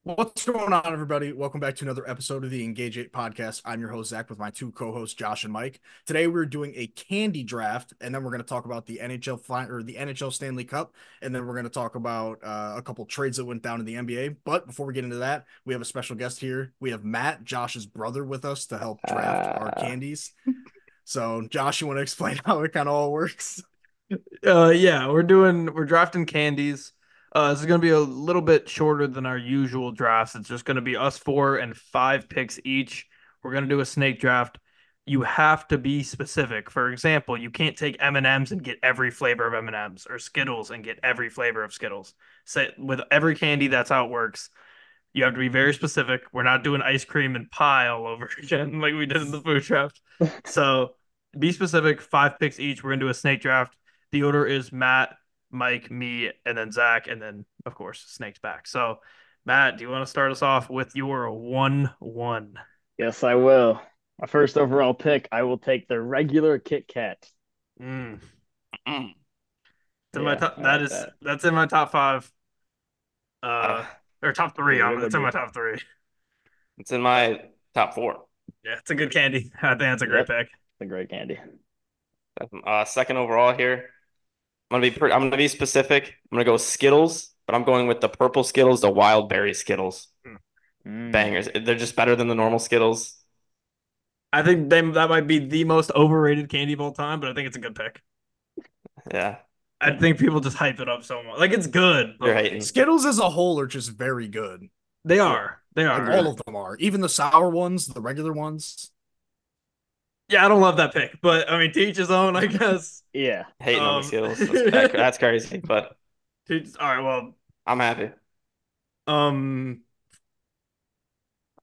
What's going on, everybody? Welcome back to another episode of the Engage 8 podcast. I'm your host, Zach, with my two co-hosts, Josh and Mike. Today, we're doing a candy draft, and then we're going to talk about the NHL Stanley Cup, and then we're going to talk about a couple trades that went down in the NBA. But before we get into that, we have a special guest here. We have Matt, Josh's brother, with us to help draft our Uh, candies. So, Josh, you want to explain how it kind of all works? Yeah, we're drafting candies. This is gonna be a little bit shorter than our usual drafts. It's just gonna be us four and five picks each. We're gonna do a snake draft. You have to be specific. For example, you can't take M&Ms and get every flavor of M&Ms or Skittles and get every flavor of Skittles. So with every candy, that's how it works. You have to be very specific. We're not doing ice cream and pie all over again like we did in the food draft. So be specific. Five picks each. We're into a snake draft. The order is Matt, Mike, me, and then Zach, and then of course Snake's back. So Matt, do you want to start us off with your 1-1? yes, I will. My first overall pick, I will take the regular Kit Kat. Mm. Mm. It's in my Yeah, top. I That like is that. that's in my top five. Uh, Uh, or top three. Figured it It's would in my be. top three. it's in my top four. Yeah, it's a good candy. I think that's a great Yep, pick. the great candy. Second overall here. I'm gonna be specific. I'm gonna go Skittles, but I'm going with the purple Skittles, the wild berry Skittles. Mm. Bangers. They're just better than the normal Skittles. I think that might be the most overrated candy of all time, but I think it's a good pick. Yeah, I think people just hype it up so much. Like it's good, you're but like hating. Skittles as a whole are just very good. they Yeah, are. They Like, are. all agreed. of them are. Even the sour ones, the regular ones. Yeah, I don't love that pick, but I mean, to each his own, I guess. Yeah. Hating on the Um, Skittles. That's crazy, but all right. Well, I'm happy. um,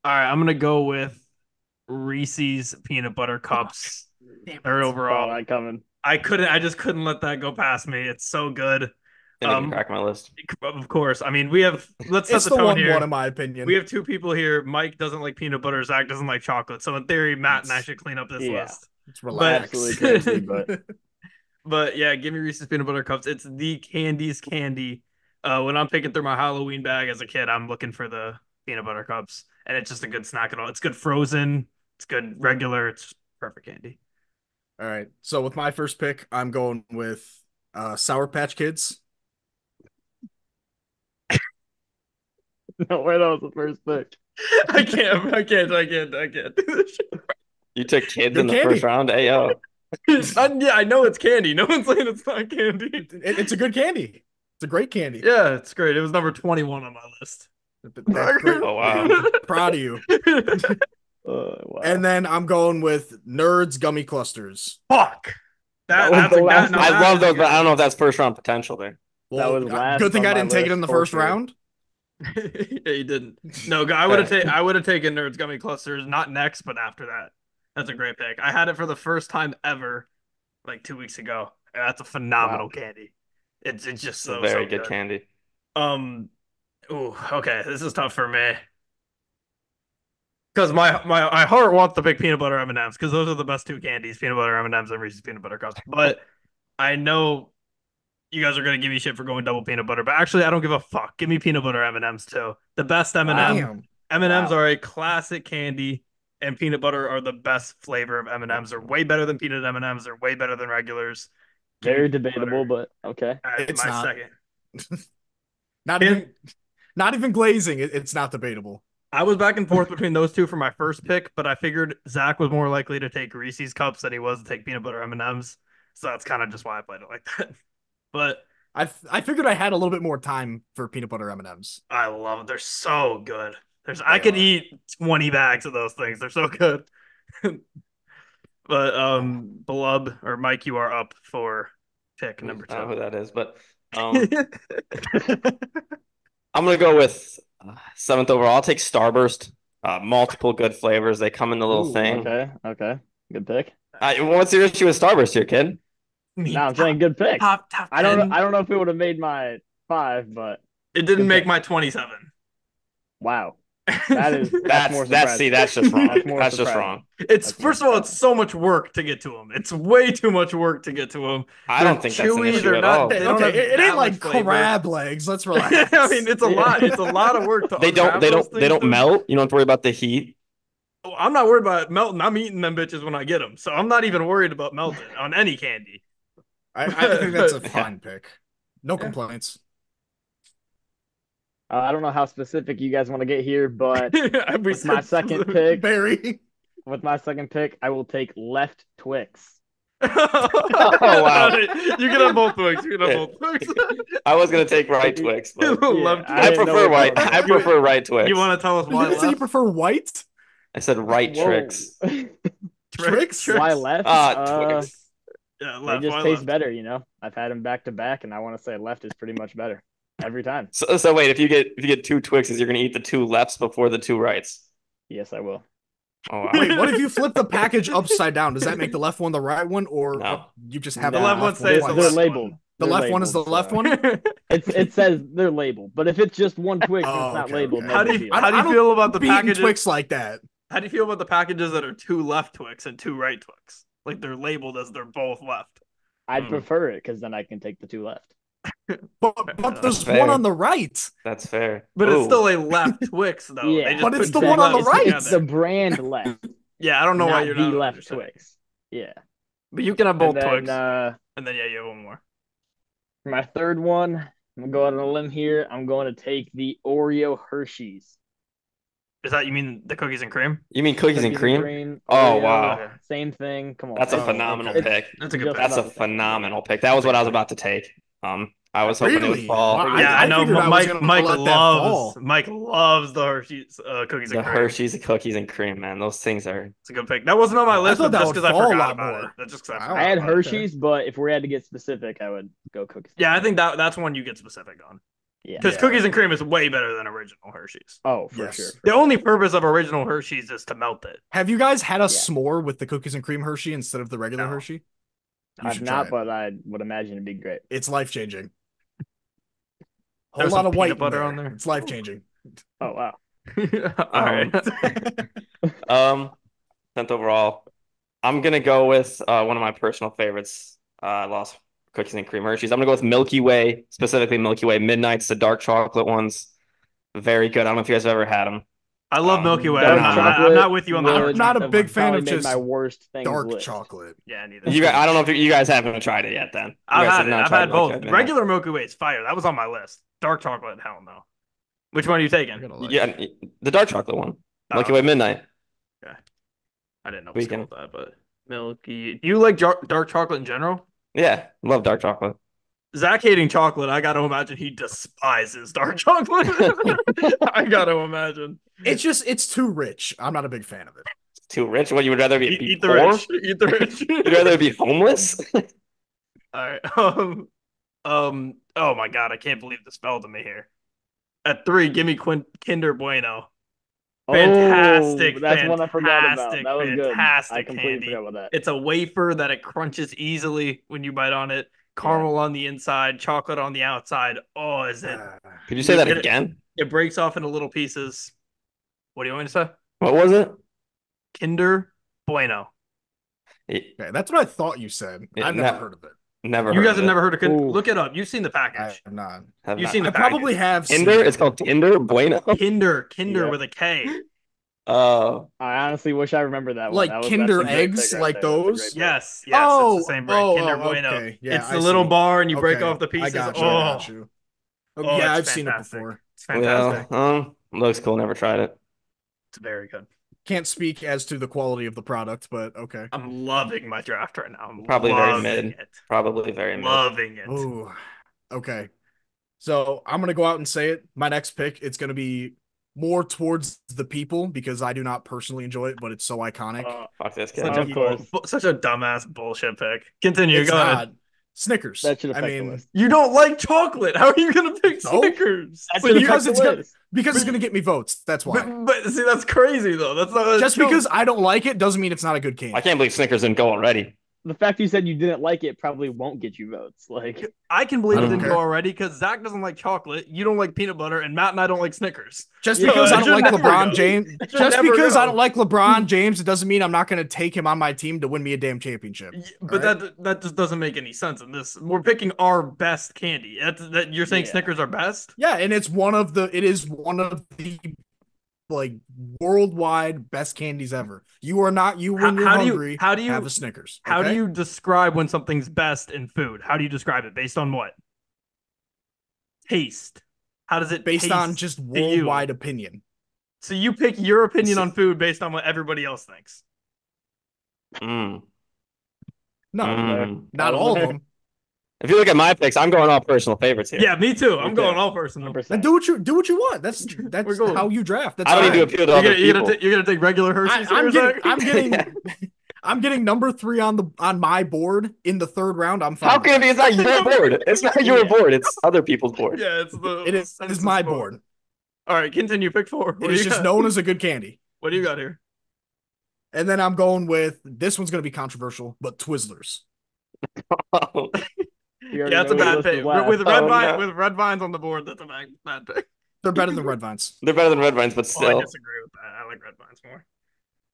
all right. I'm gonna go with Reese's peanut butter cups. Damn Third it. Saw overall. that coming. I just couldn't let that go past me. It's so good. Didn't even Um, crack my list. of course. I mean, let's set It's the the tone 1-1, in here. my We opinion. have two people here. Mike doesn't like peanut butter. Zach doesn't like chocolate. So in theory, Matt and I Let's should clean up this Yeah, list. let's But relax. absolutely crazy, but but yeah, give me Reese's peanut butter cups. It's the candy's candy. When I'm picking through my Halloween bag as a kid, I'm looking for the peanut butter cups, and it's just a good snack at all. It's good frozen. It's good regular. It's perfect candy. All right. So with my first pick, I'm going with Sour Patch Kids. no way that was the first pick. I can't do this shit. You took kids in Good the first candy. round. Hey yo, Yeah, I know it's candy. No one's saying it's not candy. It's a good candy. It's a great candy. Yeah, it's great. It was number 21 on my list. That's great. oh wow. Proud of you. Wow. And then I'm going with Nerds Gummy Clusters. Fuck. That was That's the a last no, one. I that love is those, but I don't good. know if that's first round potential there. That Well, was last good thing on I my didn't take it in list the for first sure. round. Yeah, you didn't. No, I would have taken Nerds Gummy Clusters, not next, but after that. That's a great pick. I had it for the first time ever, like 2 weeks ago. And that's a Wow. phenomenal candy. It's just It's a so very good good. candy. Um, ooh, okay, this is tough for me because my heart wants to pick peanut butter M&Ms because those are the best two candies: peanut butter M&Ms and Reese's peanut butter cups. But I know you guys are gonna give me shit for going double peanut butter, but actually I don't give a fuck. Give me peanut butter M&Ms too. The best Wow. M&M. Damn. M&Ms Wow. are a classic candy, and peanut butter are the best flavor of M&Ms. They're way better than peanut M&Ms. They're way better than regulars. Give me Very peanut debatable, butter but okay. at It's my not. second. Not And even not even glazing. It's not debatable. I was back and forth between those two for my first pick, but I figured Zach was more likely to take Reese's cups than he was to take peanut butter M&Ms. So that's kind of just why I played it like that. But I figured I had a little bit more time for peanut butter M&Ms. I love it. They're so good. I They could are. eat 20 bags of those things. They're so good. But Oh. Blub or Mike, you are up for pick I number don't know two. who that is, but I'm gonna go with seventh overall. I'll take Starburst. Multiple good flavors. They come in the little Ooh. thing. Okay. Okay. Good pick. What's your issue with Starburst here, kid? I mean, No, I'm saying good pick. top I don't know. 10. I don't know if it would have made my five, but It didn't good make pick. my 27. Wow. That's more surprising. That's just wrong. That's more That's just surprising. wrong. It's That's more first of all, it's surprising. so much work to get to them. It's way too much work to get to them. I don't think that's an issue They're at not. all. They don't have it that ain't much like flavor. crab legs. Let's relax. I mean, it's a lot. It's a lot of work to They unwrap don't those they things, don't dude. melt. You don't have to worry about the heat. Oh, I'm not worried about it melting. I'm eating them bitches when I get them, so I'm not even worried about melting on any candy. I think that's a fine pick. No complaints. I don't know how specific you guys want to get here, but We with my said second pick, Barry. I will take left Twix. Oh wow. You can have both Twix. You can have both Twix. I was gonna take right Twix, but Left I I didn't know prefer which white. one. I prefer right Twix. You want to tell us Did why you say you left? prefer white? I said right Whoa. Tricks. Tricks? Why left? Twix. Yeah, They left. just Why taste left? better, you know. I've had them back to back, and I want to say left is pretty much better every time. So wait, if you get two Twixes, you're gonna eat the two lefts before the two rights. Yes, I will. Oh wow. Wait, what if you flip the package upside down? Does that make the left one the right one, or No. you just have The the left one one says twice? the They're left labeled. one. The They're left one is the labeled, left so- one? It says they're labeled, but if it's just one Twix and Oh, it's not okay, labeled, okay. no How do big you deal. how do I you don't feel about the Beating packages? Twix like that. How do you feel about the packages that are two left Twix and two right Twix? Like they're labeled as they're both left. I'd prefer it because then I can take the two left. But there's fair. one on the right. That's fair. But Ooh. it's still a left Twix though. Yeah, They just But it's put the two one on the lefts right. It's the together. brand left, Yeah, I don't know why not you're the not left understanding. Twix. Yeah. But you can have both And then, Twix. And then you have one more. for my third one, I'm gonna go out on a limb here. I'm going to take the Oreo Hershey's. Is that you mean the cookies and cream? You mean cookies and cream? Oh, Oreo, wow. Same thing. Come on. That's a Oh, phenomenal okay. pick. That's a good Just pick. That's a about the same. phenomenal pick. That was what I was about to take. I was hoping it would Really? fall. Wow, Yeah, I know. figured I was gonna Mike let that fall. loves the Hershey's cookies The and cream. Hershey's cookies and cream, man. Those things are. It's a good pick. That wasn't on my list, thought but that just would because I fall a forgot lot about more. it. That's just 'cause I Wow. forgot I had about it. Hershey's, but if we had to get specific, I would go cookies. Yeah, I think that's one you get specific on. Yeah. Because cookies and cream is way better than original Hershey's. Oh, for Yes. sure. The only purpose of original Hershey's is to melt it. Have you guys had a Yeah. s'more with the cookies and cream Hershey instead of the regular No. Hershey? You I've should try not, it. but I would imagine it'd be great. It's life changing. Whole There's lot some of white peanut butter in on there. It's life changing. Oh wow. All right. 10th overall. I'm gonna go with one of my personal favorites. I lost cookies and cream Hershey's. I'm gonna go with Milky Way, specifically Milky Way Midnights, the dark chocolate ones. Very good. I don't know if you guys have ever had them. I love Milky Way. Dark I'm chocolate not with you on the I'm dark not a chocolate big one. fan Probably of made just my worst things dark list. chocolate. Yeah, neither. I don't know if you guys haven't tried it yet. Then I've You guys had have it. not I've tried had Milky both. Way Midnight. Regular Milky Way is fire. That was on my list. Dark chocolate, hell no. Which one are you taking? Yeah, the dark chocolate one. Milky Oh. Way Midnight. I didn't know We it was can- called that, but Milky. Do you like dark chocolate in general? Yeah, love dark chocolate. Zach hating chocolate, I gotta imagine he despises dark chocolate. I gotta imagine. It's too rich. I'm not a big fan of it. Too rich? What you would rather be Eat the poor? rich. Eat the rich. You'd rather be homeless? All right. Oh my god, I can't believe this fell to me here. At 3, give me Kinder Bueno. Fantastic. Oh, that's one I forgot about. fantastic, That was good. fantastic I completely candy. forgot about that. It's a wafer that it crunches easily when you bite on it. Caramel on the inside, chocolate on the outside. Oh, is it? Could you say that It- again? It breaks off into little pieces. What do you want me to say? What was it? Kinder Bueno. Okay, that's what I thought you said. Yeah, I've never no. heard of it. Never. You heard guys of have it. never heard of Kinder? Ooh. Look it up. You've seen the I package. have not. Have You've not. seen the I probably package. have seen Tinder? it. It's called Tinder Bueno. Kinder Yeah. with a K. Oh, I honestly wish I remembered that one. Like That's Kinder a great eggs, pick right like there. That's a those? great pick. Yes, it's Oh, the same brand. Kinder Bueno. okay. Yeah, it's the I little see. bar, and you break Okay, off the I pieces. got you. Oh, I got you. oh, Yeah, it's I've seen it fantastic. before. It's fantastic. well, looks cool. Never tried it. It's very good. Can't speak as to the quality of the product, but okay. I'm loving my draft right now. I'm Probably very loving mid. it. Probably very mid. Loving it. Ooh, okay. So I'm gonna go out and say it. My next pick, it's gonna be more towards the people because I do not personally enjoy it, but it's so iconic. Fuck this Such guy. Of a, course. such a dumbass bullshit pick. Continue. It's Go ahead. not Snickers. That should I affect the mean, list. You don't like chocolate. How are you gonna pick No. Snickers? That but should because affect it's the gonna list. because it's gonna get me votes. That's why. But see, that's crazy though. That's not Just because I don't like it doesn't mean it's not a good candy. I can't believe Snickers didn't go already. the fact you said you didn't like it probably won't get you votes. Like, I can believe I it don't didn't care. go already because Zach doesn't like chocolate. You don't like peanut butter, and Matt and I don't like Snickers. Just So because it I don't should like never LeBron go. James, It should just never because go. I don't like LeBron James, it doesn't mean I'm not going to take him on my team to win me a damn championship. But All right? that just doesn't make any sense in this. We're picking our best candy. That you're saying Yeah. Snickers are best? Yeah, and it is one of the like worldwide best candies ever. You are not you when you're hungry. how do you have a Snickers? How do okay? you describe when something's best in food? How do you describe it? Based on what? Taste. How does it based taste on just to you? worldwide opinion? So you pick your opinion on food based on what everybody else thinks. Mm. No, Mm. not all of them. If you look at my picks, I'm going all personal favorites here. Yeah, me too. I'm Me going too. all personal. 100%. Then do what you want. That's We're cool. how you draft. That's I don't need to fine. appeal to other people. You're gonna take regular Hershey's. I'm getting number 3 on my board in the 3rd round. I'm fine. How with can it be? It's not your board. It's not your Yeah. board. It's other people's board. Yeah, it's the. that. It is my board. All right, continue. Pick 4. It is just known as a good candy. What do you got here? And then I'm going with this one's going to be controversial, but Twizzlers. Yeah, it's a bad pick. With red vines on the board, that's a bad pick. They're better than red vines. They're better than red vines, but Oh, still. I disagree with that. I like red vines more.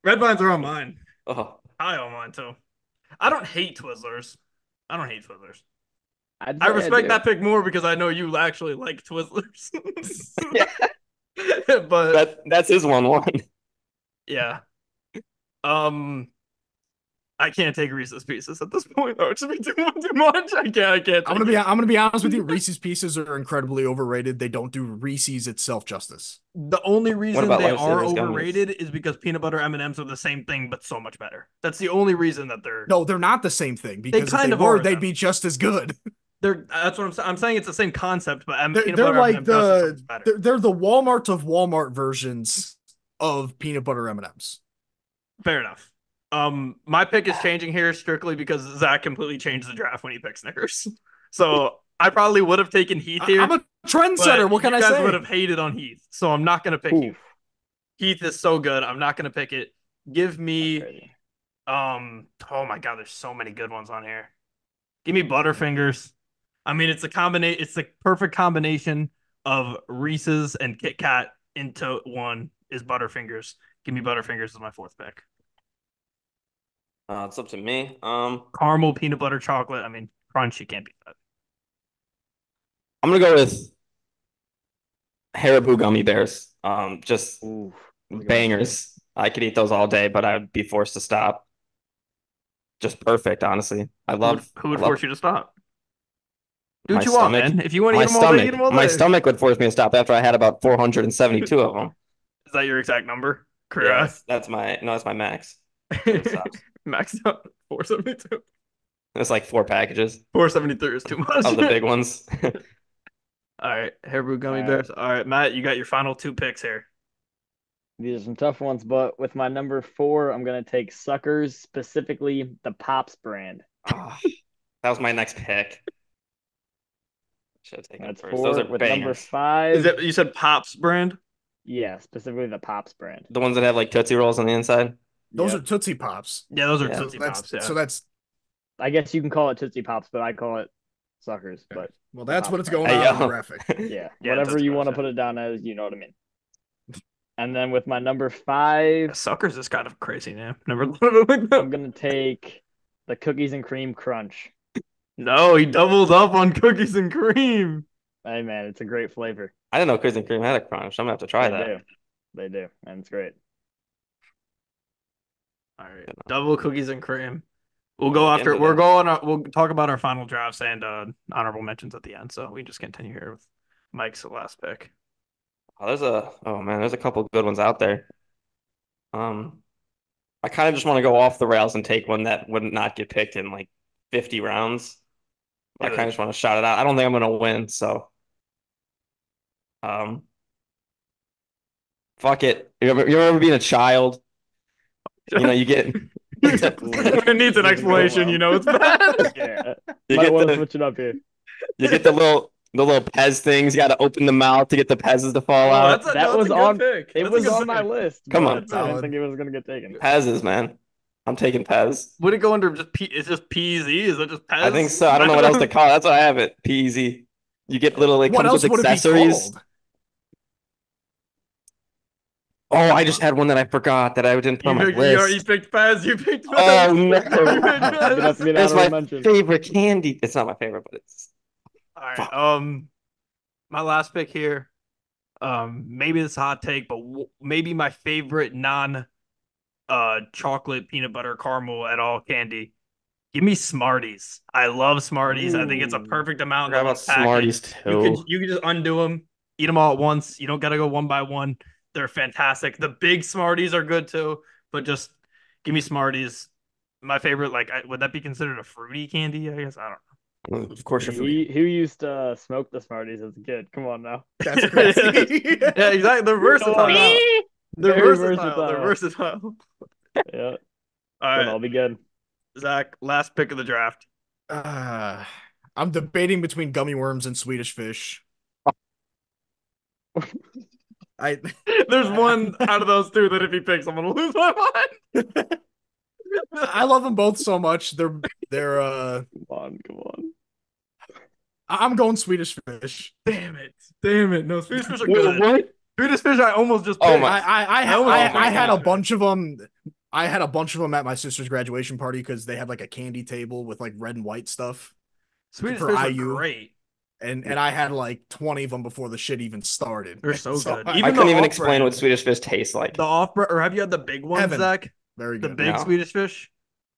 Red vines are on mine. Oh. High on mine too. I don't hate Twizzlers. I'd I say respect do. that pick more because I know you actually like Twizzlers. Yeah. But That's his 1-1. yeah. I can't take Reese's Pieces at this point. Though. It's be too much. I can't. I'm gonna be honest with you. Reese's Pieces are incredibly overrated. They don't do Reese's itself justice. The only reason about they Life are Savers gummies? overrated is because peanut butter M&Ms are the same thing, but so much better. That's the only reason that they're. No, they're not the same thing because if kind they of were, are, they'd though. be just as good. That's what I'm saying. I'm saying it's the same concept, but peanut They're butter like M&M does it so much better. they're the Walmart of Walmart versions of peanut butter M&Ms. Fair enough. My pick is changing here strictly because Zach completely changed the draft when he picked Snickers. So I probably would have taken Heath here. I'm a trendsetter. What can I you guys say? would have hated on Heath, so I'm not gonna pick you. Heath is so good. I'm not gonna pick it. Give me, oh my god, there's so many good ones on here. Give me Butterfingers. I mean, it's the perfect combination of Reese's and Kit Kat into one is Butterfingers. Give me Butterfingers as my 4th pick. It's up to me. Caramel, peanut butter, chocolate. I mean, crunch. You can't beat that. I'm gonna go with Haribo gummy bears. Just bangers. I could eat those all day, but I'd be forced to stop. Just perfect, honestly. Who would force you to stop? Do what my you want, stomach- man. If you want to eat them all day, eat them all day. My stomach would force me to stop after I had about 472 of them. Is that your exact number? Correct. Yeah, that's my max. Max out 472. It's like 4 packages 473 is too much. of the big ones. All right, Haribo gummy bears. All right, Matt, you got your final 2 picks here. These are some tough ones, but with my number 4, I'm gonna take Suckers, specifically the Pops brand. Oh, that was my next pick. Should have taken it That's first. 4. Those are With bangers. number 5, You said Pops brand? yeah, specifically the Pops brand. The ones that have like Tootsie Rolls on the inside. Those Yep. are Tootsie Pops. Yeah, those are Yeah. Tootsie Pops. Yeah. So that's I guess you can call it Tootsie Pops, but I call it Suckers. But well, that's what it's going Hey, on in yo. the graphic. yeah, Yeah, whatever Tootsie you Pops, want to yeah. put it down as, you know what I mean. And then with my number 5, Suckers is kind of a crazy name. Never thought of it like I'm that. gonna take the Cookies and Cream Crunch. No, he doubled up on cookies and cream. Hey man, it's a great flavor. I didn't know Cookies and Cream had a crunch. I'm gonna have to try that. They do, and it's great. All right, double cookies and cream. We'll go Into after. that. We'll talk about our final drafts and honorable mentions at the end. So we just continue here with Mike's last pick. There's a couple good ones out there. I kind of just want to go off the rails and take one that would not get picked in like 50 rounds. I kind of just want to shout it out. I don't think I'm gonna win, so fuck it. You remember being a child? You know, you get It needs an explanation. You know, it's bad. Yeah, you might get want to the switch it up here. you get the little Pez things. You got to open the mouth to get the Pez's to fall out. That was was a on- good pick. It That's a was good on my pick. list. Come but on, I didn't solid. think it was gonna get taken. Pez's, man. I'm taking Pez. Would it go under just P? It's just PZ? Is it just Pez? I think so. I don't know what else to call it. That's what I have it. PEZ. You get little. It What comes else with would it be accessories. called? Oh, I just had one that I forgot that I didn't put on my You list. picked Pez. You picked Pez. Oh no! You picked Pez. That's me. It's my Mention. favorite candy. It's not my favorite, but it's. All right. Fuck. My last pick here. Maybe this is a hot take, but maybe my favorite non chocolate peanut butter caramel at all candy. Give me Smarties. I love Smarties. I think it's a perfect amount. Forgot about Smarties too. You can just undo them, eat them all at once. You don't gotta go one by one. They're fantastic. The big Smarties are good too, but just give me Smarties. My favorite, like, would that be considered a fruity candy? I guess I don't know. Of course, you're Who used to smoke the Smarties as a kid? Come on now. That's crazy. Yeah, exactly. They're versatile. They're Very versatile. They're versatile. Yeah, All right, I'll be good. Zach, last pick of the draft. I'm debating between gummy worms and Swedish fish. There's one out of those two that if he picks, I'm gonna lose my mind. I love them both so much. They're Come on. I'm going Swedish fish. Damn it. No, Swedish fish are Wait, good. what? Swedish fish I almost just picked. Oh my- I had a God. bunch of them. I had a bunch of them at my sister's graduation party because they had like a candy table with like red and white stuff. Swedish for fish are IU. great. And I had like 20 of them before the shit even started. They're so good. I Even couldn't the even off-brand. explain what Swedish fish tastes like. The off-brand, or have you had the big ones, Heaven. Zach? Very The good. big No. Swedish fish?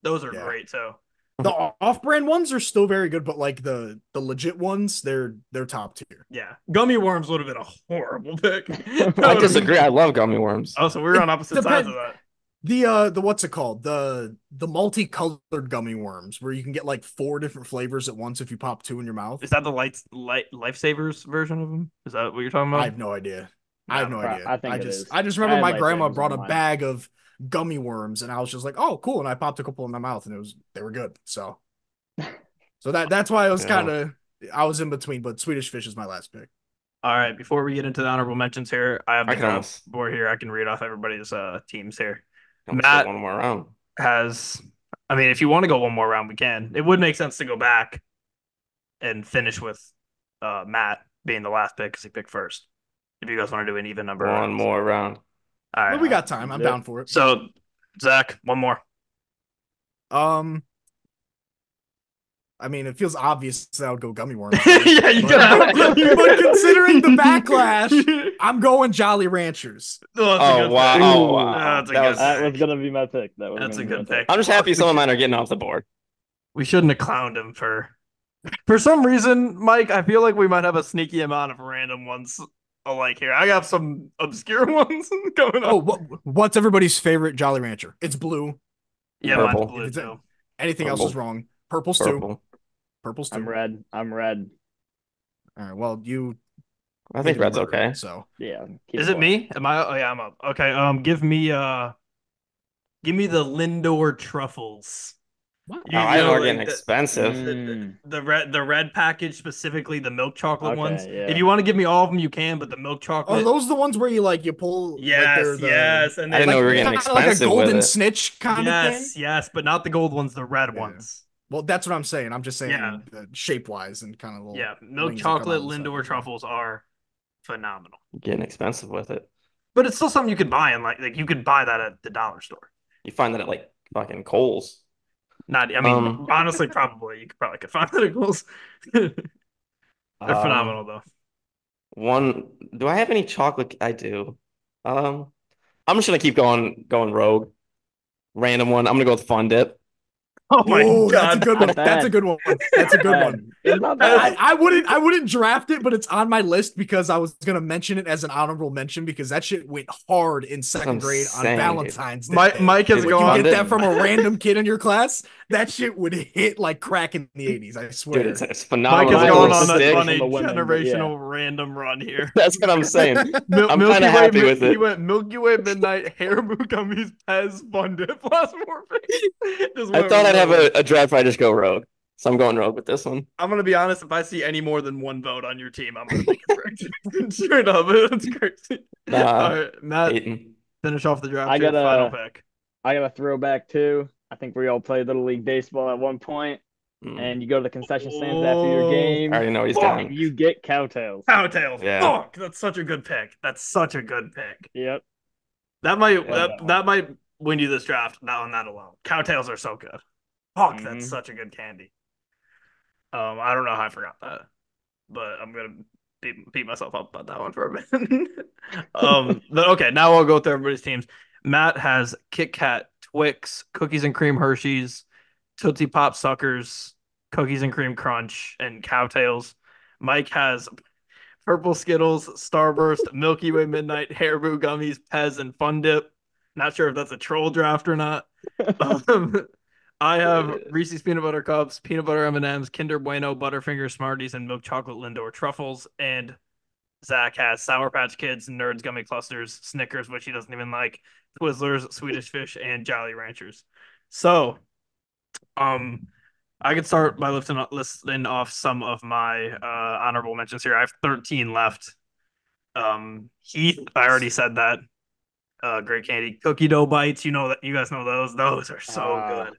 Those are Yeah. great too. The off-brand ones are still very good, but like the legit ones, they're top tier. Yeah. Gummy worms would have been a horrible pick. I disagree. I love gummy worms. Oh, so we're on opposite sides of that. The what's it called? The multicolored gummy worms where you can get like 4 different flavors at once if you pop 2 in your mouth. Is that the lifesavers version of them? Is that what you're talking about? I have no idea. I have no idea. I think I it just is. I just I remember had my grandma lifesavers brought a in mine. bag of gummy worms and I was just like, "Oh, cool." And I popped a couple in my mouth and they were good. So that's why I was in between, but Swedish fish is my last pick. All right. Before we get into the honorable mentions here, I have I the can almost- board here. I can read off everybody's teams here. Almost Matt- get one more round. I mean, if you want to go one more round, we can. It would make sense to go back and finish with Matt being the last pick because he picked first. If you guys want to do an even number. One more round. All right. But we got time. I'm Yeah. down for it. So, Zach, one more. I mean, it feels obvious that I would go gummy worms. Yeah, you but, could. but considering the backlash, I'm going Jolly Ranchers. Oh, Oh wow! Oh, Ooh. wow. That's a That good was- That was gonna be my pick. That's a good pick. I'm just happy some of mine are getting off the board. We shouldn't have clowned him for some reason, Mike. I feel like we might have a sneaky amount of random ones alike here. I have some obscure ones coming up. Oh, what's everybody's favorite Jolly Rancher? It's blue. yeah, Purple. mine's blue too. Anything else Purple. is wrong. Purple's too. Purple. Purple's too. I'm red. All right. Well, you. I think red's murdered, okay. So Yeah. Is it me? Am I? Oh yeah, I'm up. Okay. Give me the Lindor truffles. what? You Oh, I know, are like getting the- expensive. The red package, specifically the milk chocolate Okay, ones. yeah. If you want to give me all of them, you can. But the milk Are chocolate. those the ones where you pull? Yes, like they're the, yes, and I didn't know we were like, getting kinda like a expensive with golden it. snitch kind of thing. yes, but not the gold ones, the red Yeah. ones. Well, that's what I'm saying. I'm just saying Yeah. shape wise and kind of little. Yeah, milk wings that come chocolate out and Lindor stuff. truffles are phenomenal. Getting expensive with it. But it's still something you could buy, and like you could buy that at the dollar store. You find that at like fucking Kohl's. Not, I mean, honestly, probably you could find that at Kohl's. They're phenomenal though. Do I have any chocolate? I do. I'm just gonna keep going rogue. Random one. I'm gonna go with Fun Dip. Oh my Ooh, god, that's a good one. Not That's a bad. good one. That's a good one. It's not bad. I wouldn't draft it, but it's on my list because I was gonna mention it as an honorable mention because that shit went hard in second I'm grade on saying, dude. Valentine's Day. Mike has When gone. you get that Fun from a random kid in your class, that shit would hit like crack in the 80s. I swear. Dude, it's Mike phenomenal. has Mine gone was on stick a from the women, but generational random run here. That's what I'm saying. I'm Milky kinda Way, happy with He it. went Milky Way Midnight, Hair Moo Gummies, Pez, Fun Dip, last four picks. I thought I'd have a draft where I just go rogue. So I'm going rogue with this one. I'm gonna be honest. If I see any more than one vote on your team, I'm gonna make it correct. Straight up, it's crazy. Nah, All right, Matt, Peyton. finish off the draft. I Your got a- final pick. I got a throwback too. I think we all played Little League Baseball at one point, Mm. and you go to the concession stands after your Oh, game. I already know he's fuck. going. You get cowtails. Cowtails. Yeah. Fuck, that's such a good pick. That's such a good pick. Yep. That might Love that one. might win you this draft. Not on that alone. Cowtails are so good. Fuck, that's Mhm. such a good candy. I don't know how I forgot that, but I'm gonna beat myself up about that one for a minute. But okay, now I'll go through everybody's teams. Matt has Kit Kat, Twix, Cookies and Cream Hershey's, Tootsie Pop Suckers, Cookies and Cream Crunch, and Cowtails. Mike has Purple Skittles, Starburst, Milky Way Midnight, Haribo Gummies, Pez, and Fun Dip. Not sure if that's a troll draft or not. I have Reese's Peanut Butter Cups, Peanut Butter M&Ms, Kinder Bueno, Butterfinger Smarties, and Milk Chocolate Lindor Truffles. And Zach has Sour Patch Kids, Nerds Gummy Clusters, Snickers, which he doesn't even like, Twizzlers, Swedish Fish, and Jolly Ranchers. So, I could start by listing off some of my honorable mentions here. I have 13 left. Heath, I already said that. Great candy. Cookie dough bites, you know that you guys know those. Those are so good. That's a good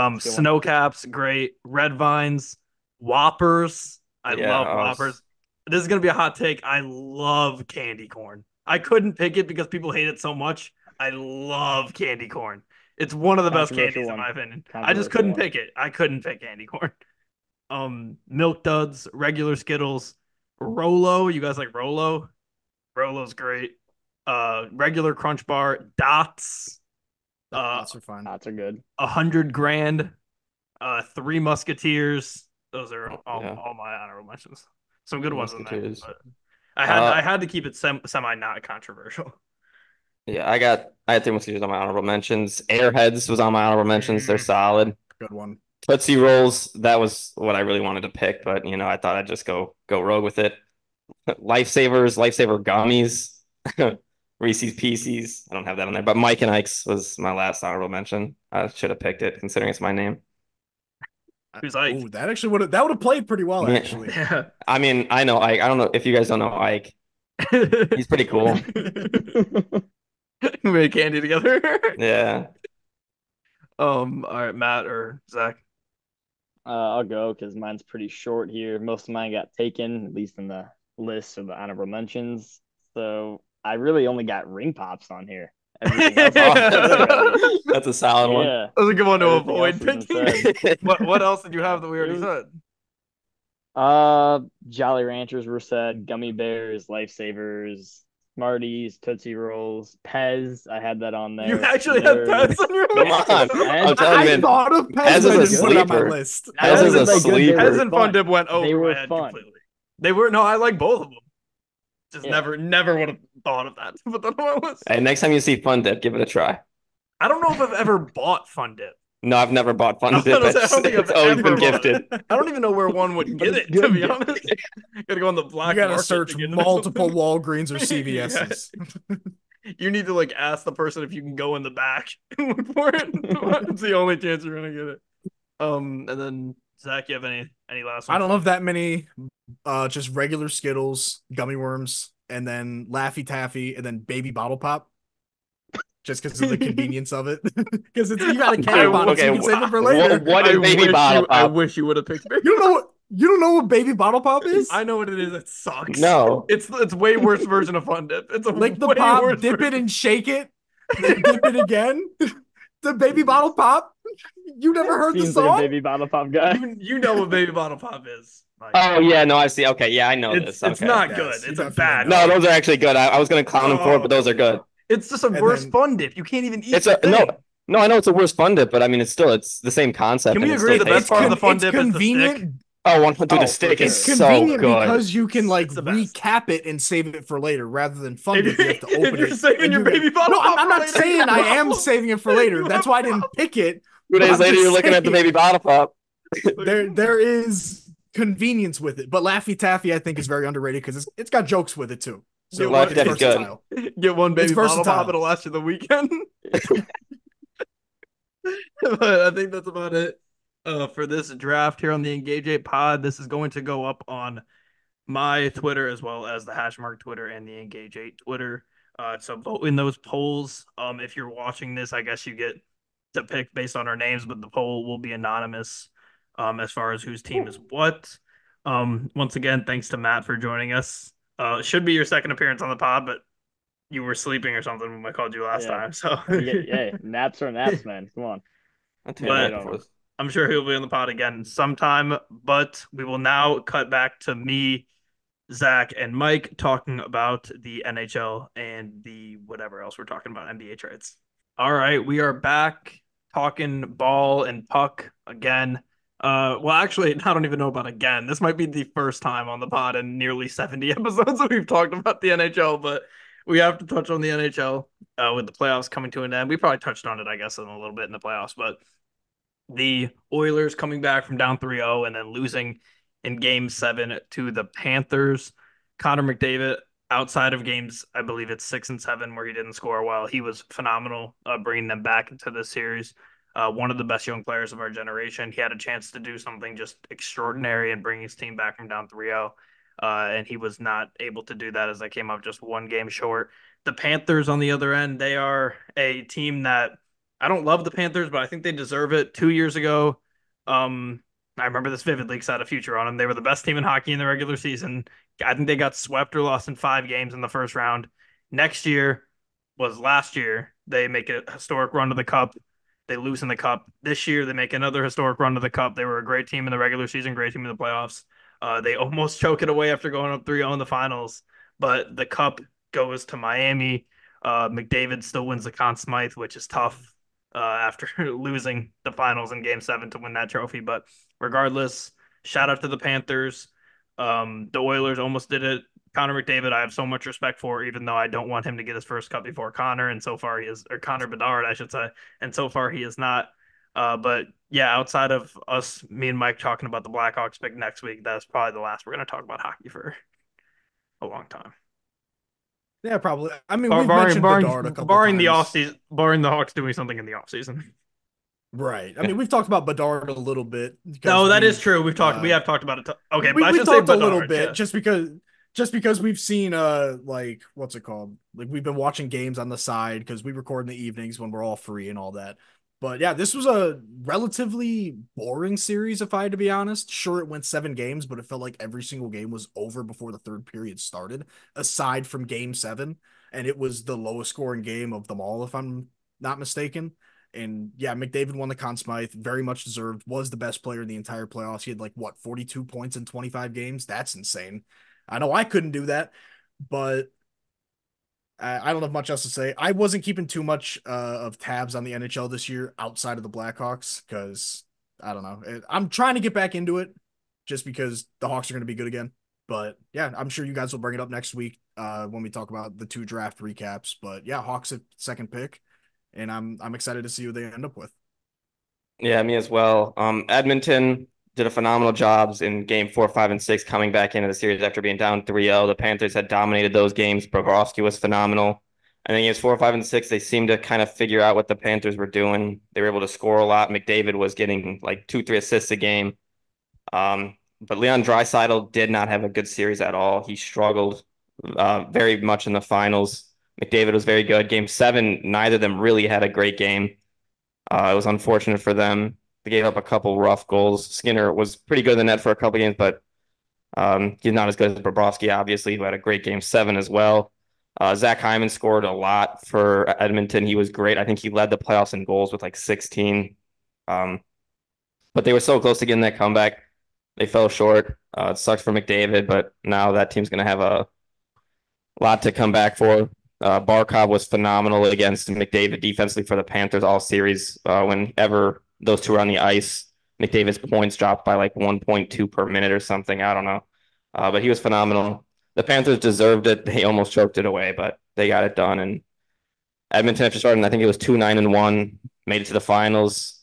one. Snow caps, great. Red vines, Whoppers. I Yeah, love Whoppers. This is gonna be a hot take. I love candy corn. I couldn't pick it because people hate it so much. I love candy corn. It's one of the best Controversial candies in one. my opinion. I just Controversial couldn't one. pick it. I couldn't pick candy corn. Milk duds, regular Skittles, Rolo. You guys like Rolo? Rolo's great. Regular Crunch Bar, Dots. Lots are fine. Lots are good. 100 grand. Three Musketeers. Those are Yeah. all my honorable mentions. Some good ones in there. Musketeers. But I had to keep it semi not controversial. Yeah, I had 3 Musketeers on my honorable mentions. Airheads was on my honorable mentions. They're solid. Good one. Tootsie Rolls, that was what I really wanted to pick, but I thought I'd just go rogue with it. Lifesaver gummies, Reese's Pieces. I don't have that on there, but Mike and Ike's was my last honorable mention. I should have picked it considering it's my name. Who's Ike? Ooh, that actually would have pade pretty well, Yeah. actually. Yeah. I mean, I know Ike. I don't know if you guys don't know Ike. He's pretty cool. We made candy together. Yeah. All right, Matt or Zach. I'll go because mine's pretty short here. Most of mine got taken, at least in the list of the honorable mentions. So I really only got ring pops on here. Everything else Yeah. That's a solid one. Yeah. That was a good one to Everything avoid else has been picking. said. What else did you have that we already It said? Jolly Ranchers were said, gummy bears, lifesavers, Smarties, Tootsie Rolls, Pez. I had that on there. You actually had Pez on your Come list. on. I'm telling you, I man. thought of Pez, Pez but I is didn't a put it on my sleeper. list. Pez is a They good. sleeper. Pez They and were Fun fun. Dip went over They were my head fun. completely. They were no, I like both of them. Just Yeah. never would have thought of that to put that on my list. Hey, next time you see Fun Dip, give it a try. I don't know if I've ever bought Fun Dip. No, I've never bought Fun I was Dip. gonna say, I don't think It's I've always ever been bought gifted. I don't even know where one would get it, it's to be good. honest. Gotta go on the black You gotta market search to get it or multiple something. Walgreens or CVS's. You need to like ask the person if you can go in the back and look for it. It's the only chance you're gonna get it. And then Zach, you have any last I ones? don't have that many. Just regular Skittles, gummy worms, and then Laffy Taffy, and then Baby Bottle Pop. Just because of the convenience of it, because you got a cap on it, so you can save it for later. What is Baby Bottle I Pop? wish you would have picked Baby. You don't know what Baby Bottle Pop is? I know what it is. It sucks. No. It's way worse version of Fun Dip. It's a Lick the way pop, worse dip version. it and shake it, then dip it again. The Baby Bottle Pop. You never heard the Seems like a song? baby bottle pop guy. You know what Baby Bottle Pop is. Like, Oh yeah, no, I see. Okay, yeah, I know it's this. Okay. not Yes, good. you It's a definitely bad. know. No, those are actually good. I was gonna clown him for it, but those are good. It's just a And worse then- Fun Dip. You can't even eat It's the a no, thing. no. I know it's a worse Fun Dip, but I mean, it's the same concept. Can we and it agree still the best tastes part of good. the Fun it's Dip is the convenient. stick? Oh, dude, Oh, the stick for is sure. It's so convenient good. because you can like It's the best. recap it and save it for later, rather than Fun If Dip. You have to open you're it. saving and your do that. Baby Bottle No, Pop I'm for not later, saying you I have a am problem. saving it for later. You That's have why I a didn't pick it. 2 but days I'm later, just you're looking at the saying. Baby Bottle Pop. There is convenience with it, but Laffy Taffy I think is very underrated because it's got jokes with it too. So Laffy it's Taffy's good. versatile. Get one Baby It's Bottle versatile. Pop. It'll last you the weekend. But I think that's about it for this draft here on the Engage 8 pod. This is going to go up on my Twitter as well as the Hashmark Twitter and the Engage 8 Twitter. So vote in those polls. If you're watching this, I guess you get to pick based on our names, but the poll will be anonymous as far as whose team is what. Once again, thanks to Matt for joining us. It should be your second appearance on the pod, but you were sleeping or something when I called you last Yeah. time. So Hey, naps are naps, man. Come on. I'll take a But nap before this. I'm sure he'll be on the pod again sometime. But we will now cut back to me, Zach, and Mike talking about the NHL and the whatever else we're talking about, NBA trades. All right, we are back talking ball and puck again. Well, actually, I don't even know about again. This might be the first time on the pod in nearly 70 episodes that we've talked about the NHL, but we have to touch on the NHL with the playoffs coming to an end. We probably touched on it, I guess, in a little bit in the playoffs, but the Oilers coming back from down 3-0 and then losing in game 7 to the Panthers. Connor McDavid, outside of games, I believe it's 6 and 7 where he didn't score well, he was phenomenal bringing them back into this series. One of the best young players of our generation. He had a chance to do something just extraordinary and bring his team back from down 3-0. And he was not able to do that as they came up just one game short. The Panthers, on the other end, they are a team that I don't love the Panthers, but I think they deserve it. 2 years ago, I remember this vividly because I had a future on them. They were the best team in hockey in the regular season. I think they got swept or lost in 5 games in the first round. Next year was last year. They make a historic run to the Cup. They lose in the Cup. This year, they make another historic run to the Cup. They were a great team in the regular season, great team in the playoffs. They almost choke it away after going up 3-0 in the finals, but the Cup goes to Miami. McDavid still wins the Conn Smythe, which is tough after losing the finals in game 7 to win that trophy. But regardless, shout out to the Panthers. The Oilers almost did it. Connor McDavid, I have so much respect for, even though I don't want him to get his first cup before Connor. And so far he is, or Connor Bedard, I should say. And so far he is not. But yeah, outside of us, me and Mike talking about the Blackhawks pick next week, that's probably the last we're going to talk about hockey for a long time. Yeah, probably. I mean, we've mentioned Bedard a couple barring the times. offseason, barring the Hawks doing something in the offseason. Right. I mean, we've talked about Bedard a little bit. No, that is true. We have talked about it. Okay, but I we should say talked a Bedard, little bit yeah. just because we've seen like what's it called? Like we've been watching games on the side because we record in the evenings when we're all free and all that. But yeah, this was a relatively boring series, if I had to be honest. Sure, it went 7 games, but it felt like every single game was over before the third period started, aside from game 7. And it was the lowest scoring game of them all, if I'm not mistaken. And yeah, McDavid won the Conn Smythe, very much deserved, was the best player in the entire playoffs. He had like, what, 42 points in 25 games? That's insane. I know I couldn't do that, but I don't have much else to say. I wasn't keeping too much of tabs on the NHL this year outside of the Blackhawks because I don't know. I'm trying to get back into it just because the Hawks are going to be good again. But yeah, I'm sure you guys will bring it up next week when we talk about the 2 draft recaps. But yeah, Hawks at second pick, and I'm excited to see who they end up with. Yeah, me as well. Edmonton did a phenomenal job in game 4, 5, and 6 coming back into the series after being down 3-0. The Panthers had dominated those games. Bobrovsky was phenomenal. And then games 4, 5, and 6, they seemed to kind of figure out what the Panthers were doing. They were able to score a lot. McDavid was getting like 2, 3 assists a game. But Leon Draisaitl did not have a good series at all. He struggled very much in the finals. McDavid was very good. Game 7, neither of them really had a great game. It was unfortunate for them. They gave up a couple rough goals. Skinner was pretty good in the net for a couple games, but he's not as good as Bobrovsky, obviously, who had a great game 7 as well. Zach Hyman scored a lot for Edmonton. He was great. I think he led the playoffs in goals with like 16. But they were so close to getting that comeback. They fell short. It sucks for McDavid, but now that team's going to have a lot to come back for. Barkov was phenomenal against McDavid defensively for the Panthers all series. Whenever those two were on the ice, McDavid's points dropped by like 1.2 per minute or something. I don't know. But he was phenomenal. The Panthers deserved it. They almost choked it away, but they got it done. And Edmonton, after starting, I think it was 2-9-1, made it to the finals.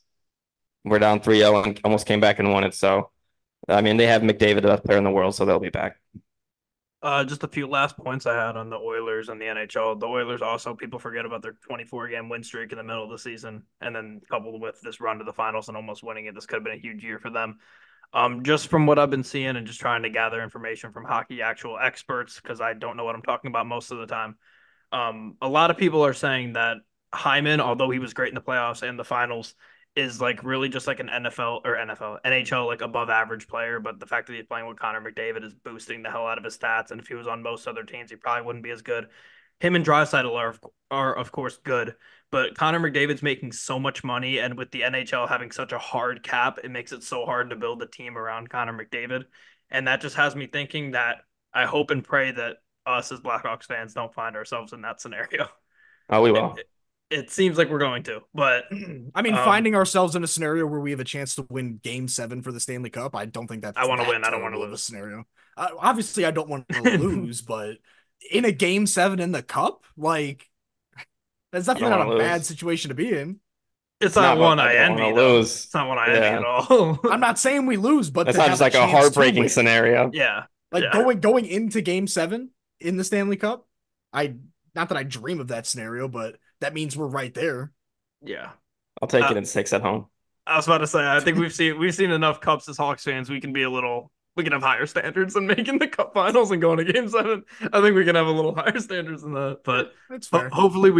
We're down 3-0 and almost came back and won it. So, I mean, they have McDavid, the best player in the world, so they'll be back. Just a few last points I had on the Oilers and the NHL. The Oilers also, people forget about their 24-game win streak in the middle of the season, and then coupled with this run to the finals and almost winning it, this could have been a huge year for them. Just from what I've been seeing and just trying to gather information from hockey actual experts, because I don't know what I'm talking about most of the time. A lot of people are saying that Hyman, although he was great in the playoffs and the finals, is like really just like an NHL like above average player. But the fact that he's playing with Connor McDavid is boosting the hell out of his stats. And if he was on most other teams, he probably wouldn't be as good. Him and Draisaitl are of course good, but Connor McDavid's making so much money, and with the NHL having such a hard cap, it makes it so hard to build a team around Connor McDavid. And that just has me thinking that I hope and pray that us as Blackhawks fans don't find ourselves in that scenario. Oh, we It, will. it seems like we're going to, but I mean, finding ourselves in a scenario where we have a chance to win Game 7 for the Stanley Cup, I don't think that's I want to that win. I don't want to terrible of a lose. scenario. Obviously, I don't want to lose, but in a Game 7 in the Cup, like, that's You don't definitely not want a to bad lose. situation to be in. It's Not not what one I I don't want envy, to though. lose. It's not one I envy at Yeah. all. I'm not saying we lose, but That's to not have just a like a chance to heartbreaking win. scenario. Yeah. Like Yeah. going into Game 7 in the Stanley Cup, I not that I dream of that scenario, but that means we're right there. Yeah. I'll take Uh, it in 6 at home. I was about to say, I think we've seen enough cups as Hawks fans. We can have higher standards than making the cup finals and going to game 7. I think we can have a little higher standards than that. But That's fair. hopefully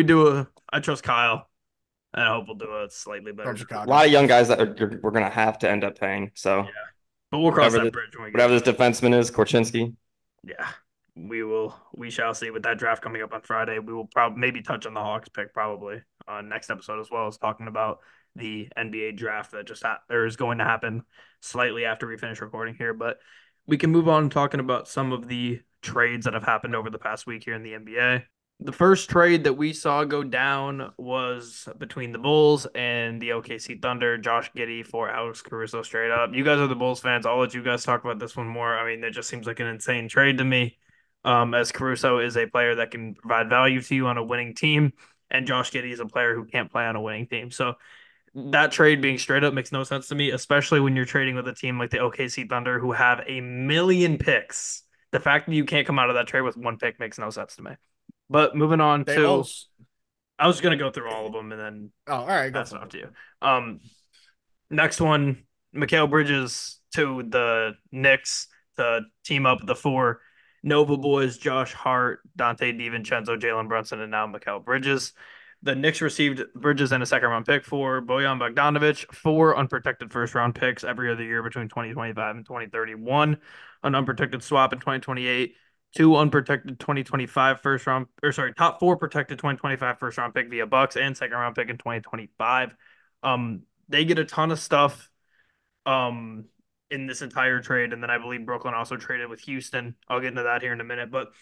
I trust Kyle. And I hope we'll do a slightly better From job. A Chicago. lot of young guys that we're gonna have to end up paying. So Yeah. But we'll cross that bridge when we get whatever to this defenseman is, Korchinski. Yeah, we shall see. With that draft coming up on Friday, we will probably maybe touch on the Hawks pick probably on next episode, as well as talking about the NBA draft that there is going to happen slightly after we finish recording here. But we can move on talking about some of the trades that have happened over the past week here in the NBA. The first trade that we saw go down was between the Bulls and the OKC Thunder. Josh Giddey for Alex Caruso straight up. You guys are the Bulls fans. I'll let you guys talk about this one more. I mean, it just seems like an insane trade to me. As Caruso is a player that can provide value to you on a winning team, and Josh Giddey is a player who can't play on a winning team. So that trade being straight up makes no sense to me, especially when you're trading with a team like the OKC Thunder who have a million picks. The fact that you can't come out of that trade with one pick makes no sense to me. But moving on They to, also. I was going to go through all of them and then Oh, all right, go pass it for off it. to you. Next one, Mikal Bridges to the Knicks to team up the 4 Nova boys: Josh Hart, Dante DiVincenzo, Jalen Brunson, and now Mikal Bridges. The Knicks received Bridges and a second-round pick for Bojan Bogdanovic, 4 unprotected first-round picks every other year between 2025 and 2031, an unprotected swap in 2028, 2 unprotected 2025 top 4 protected 2025 first-round pick via Bucks, and second-round pick in 2025. They get a ton of stuff in this entire trade, and then I believe Brooklyn also traded with Houston. I'll get into that here in a minute, but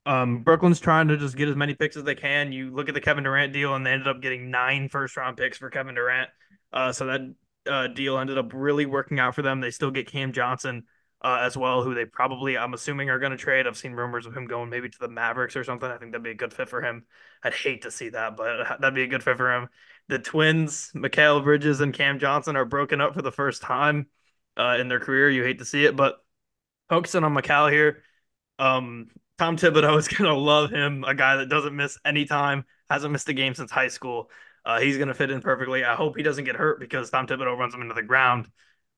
Brooklyn's trying to just get as many picks as they can. You look at the Kevin Durant deal, and they ended up getting 9 first-round picks for Kevin Durant. So that deal ended up really working out for them. They still get Cam Johnson as well, who they probably, I'm assuming, are going to trade. I've seen rumors of him going maybe to the Mavericks or something. I think that'd be a good fit for him. I'd hate to see that, but that'd be a good fit for him. The twins, Mikal Bridges and Cam Johnson, are broken up for the first time in their career. You hate to see it, but focusing on Mikal here, Tom Thibodeau is going to love him, a guy that doesn't miss any time, hasn't missed a game since high school. He's going to fit in perfectly. I hope he doesn't get hurt because Tom Thibodeau runs him into the ground.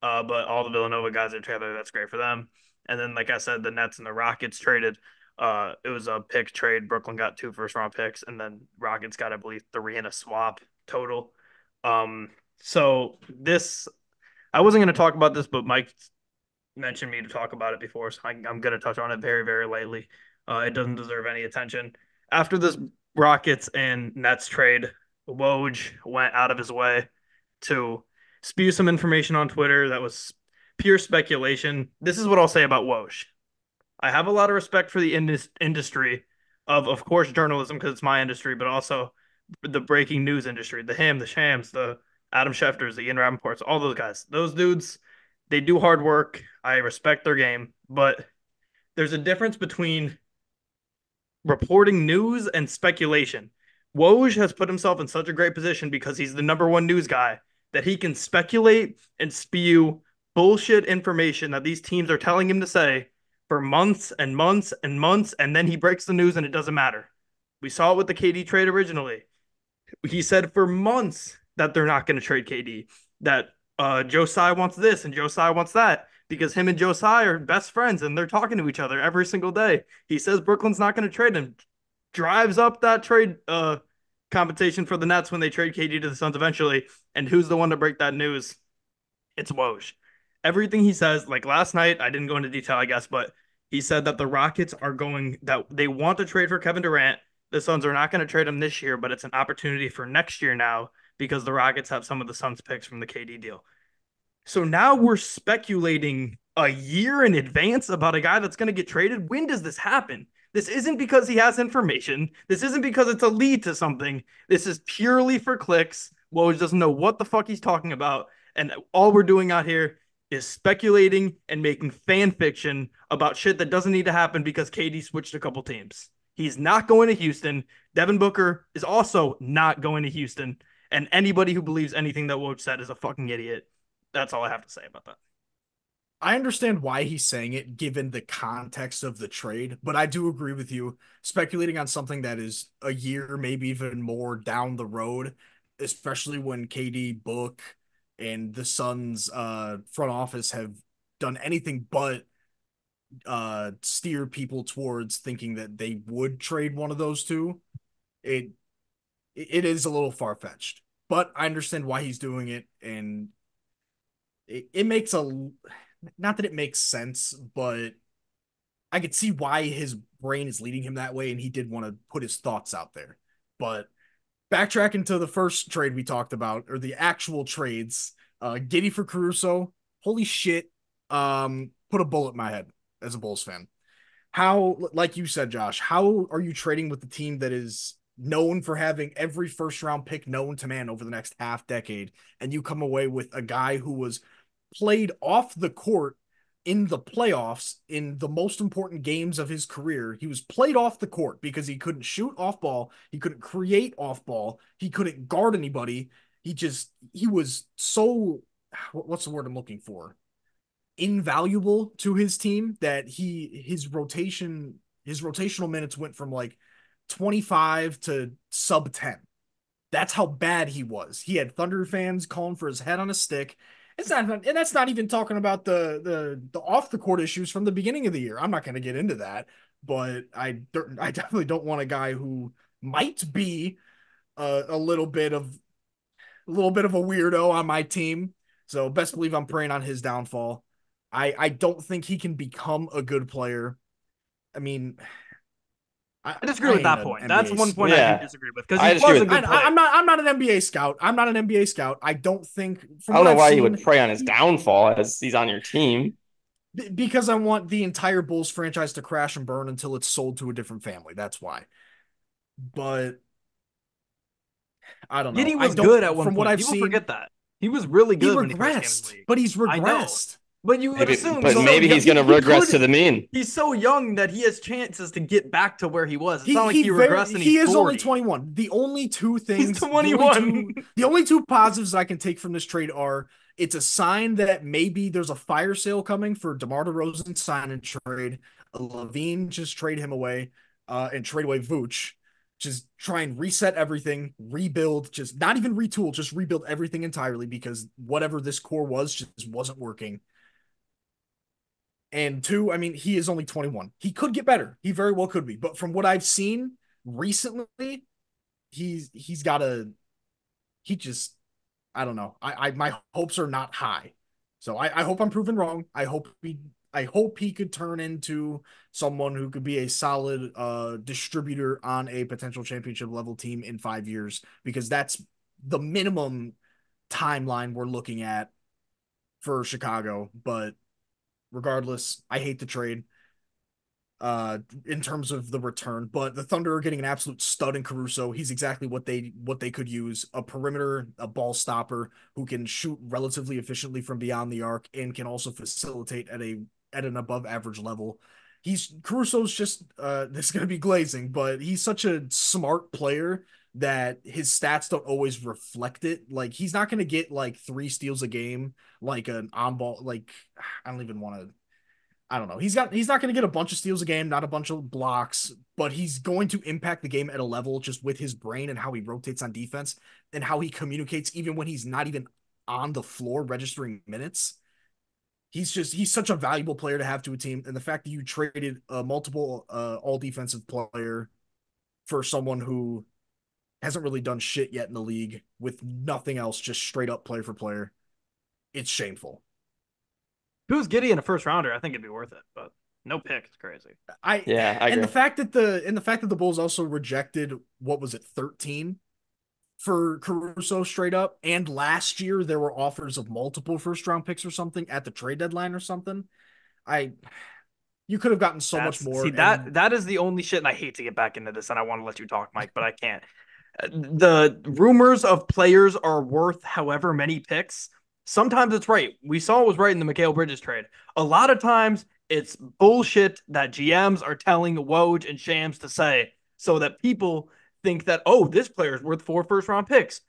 But all the Villanova guys are together. That's great for them. And then, like I said, the Nets and the Rockets traded. It was a pick trade. Brooklyn got 2 first-round picks, and then Rockets got, I believe, 3 in a swap total. So this, I wasn't going to talk about this, but Mike mentioned me to talk about it before, so I'm going to touch on it very, very lightly. It doesn't deserve any attention. After this Rockets and Nets trade, Woj went out of his way to spew some information on Twitter that was pure speculation. This is what I'll say about Woj. I have a lot of respect for the industry of course, journalism, because it's my industry, but also the breaking news industry, the Shams, the Adam Schefters, the Ian Rappaports, all those guys. Those dudes, they do hard work. I respect their game, but there's a difference between reporting news and speculation. Woj has put himself in such a great position because he's the number one news guy that he can speculate and spew bullshit information that these teams are telling him to say for months and months and months, and then he breaks the news and it doesn't matter. We saw it with the KD trade originally. He said for months that they're not going to trade KD, that Joe Tsai wants this and Joe Tsai wants that, because him and Joe Tsai are best friends and they're talking to each other every single day. He says Brooklyn's not going to trade him, drives up that trade compensation for the Nets when they trade KD to the Suns eventually. And who's the one to break that news? It's Woj. Everything he says, like last night, I didn't go into detail, I guess, but he said that the Rockets are that they want to trade for Kevin Durant. The Suns are not going to trade him this year, but it's an opportunity for next year now because the Rockets have some of the Suns picks from the KD deal. So now we're speculating a year in advance about a guy that's going to get traded. When does this happen? This isn't because he has information. This isn't because it's a lead to something. This is purely for clicks. Woj doesn't know what the fuck he's talking about. And all we're doing out here is speculating and making fan fiction about shit that doesn't need to happen because KD switched a couple teams. He's not going to Houston. Devin Booker is also not going to Houston. And anybody who believes anything that Woj said is a fucking idiot. That's all I have to say about that. I understand why he's saying it given the context of the trade, but I do agree with you. Speculating on something that is a year, maybe even more down the road, especially when KD, Book, and the Suns front office have done anything but steer people towards thinking that they would trade one of those two. It is a little far-fetched, but I understand why he's doing it, and it makes not that it makes sense, but I could see why his brain is leading him that way, and he did want to put his thoughts out there. But backtracking to the first trade we talked about, or the actual trades, Giddey for Caruso, holy shit, put a bullet in my head as a Bulls fan. How, like you said, Josh, how are you trading with the team that is known for having every first round pick known to man over the next half decade, and you come away with a guy who was played off the court in the playoffs in the most important games of his career? He was played off the court because he couldn't shoot off ball, he couldn't create off ball, he couldn't guard anybody. He was so, what's the word I'm looking for? Invaluable to his team that his rotational minutes went from like 25 to sub 10. That's how bad he was. He had Thunder fans calling for his head on a stick. It's not, and that's not even talking about the off the court issues from the beginning of the year. I'm not going to get into that, but I definitely don't want a guy who might be a little bit of a weirdo on my team. So best believe I'm praying on his downfall. I don't think he can become a good player. I mean, I disagree with that point. That's one point I do disagree with because I he disagree was a with- good player. I'm not an NBA scout. I'm not an NBA scout. I don't think I don't know why you would pray on his downfall as he's on your team. because I want the entire Bulls franchise to crash and burn until it's sold to a different family. That's why. But I don't know. Giddey was good at one from point. what I've People seen, forget that. He was really he good when he first came to the regressed, league. but he's I know. regressed. But you would assume. Maybe he's going to regress to the mean. He's so young that he has chances to get back to where he was. It's not like he regressed and he he's is 40. only 21. The only two things, He's 21. the only two positives I can take from this trade are it's a sign that maybe there's a fire sale coming for DeMar DeRozan sign and trade. Levine just trade him away, and trade away Vooch. Just try and reset everything, rebuild, just not even retool, just rebuild everything entirely because whatever this core was just wasn't working. And two, I mean, he is only 21. He could get better. He very well could be. But from what I've seen recently, he just, I don't know. My hopes are not high. So I hope I'm proven wrong. I hope he could turn into someone who could be a solid distributor on a potential championship level team in 5 years, because that's the minimum timeline we're looking at for Chicago. But regardless, I hate the trade in terms of the return, but the Thunder are getting an absolute stud in Caruso. He's exactly what they could use: a perimeter, a ball stopper who can shoot relatively efficiently from beyond the arc and can also facilitate at an above average level. Caruso's just this is going to be glazing, but he's such a smart player that his stats don't always reflect it. Like, he's not going to get like 3 steals a game, like an on ball. Like, I don't even want to, I don't know. He's not going to get a bunch of steals a game, not a bunch of blocks, but he's going to impact the game at a level just with his brain and how he rotates on defense and how he communicates, even when he's not even on the floor registering minutes. He's such a valuable player to have to a team. And the fact that you traded a multiple all defensive player for someone who Hasn't really done shit yet in the league with nothing else, just straight up player for player. It's shameful. If it was Giddy in a first rounder, I think it'd be worth it, but no pick. It's crazy. I agree. And the fact that the Bulls also rejected, what was it, 13 for Caruso straight up, and last year there were offers of multiple first round picks or something at the trade deadline or something. You could have gotten so much more. See, that is the only shit, and I hate to get back into this, and I want to let you talk, Mike, but I can't. The rumors of players are worth however many picks. Sometimes it's right. We saw it was right in the Mikal Bridges trade. A lot of times it's bullshit that GMs are telling Woj and Shams to say so that people think that, oh, this player is worth 4 first-round picks.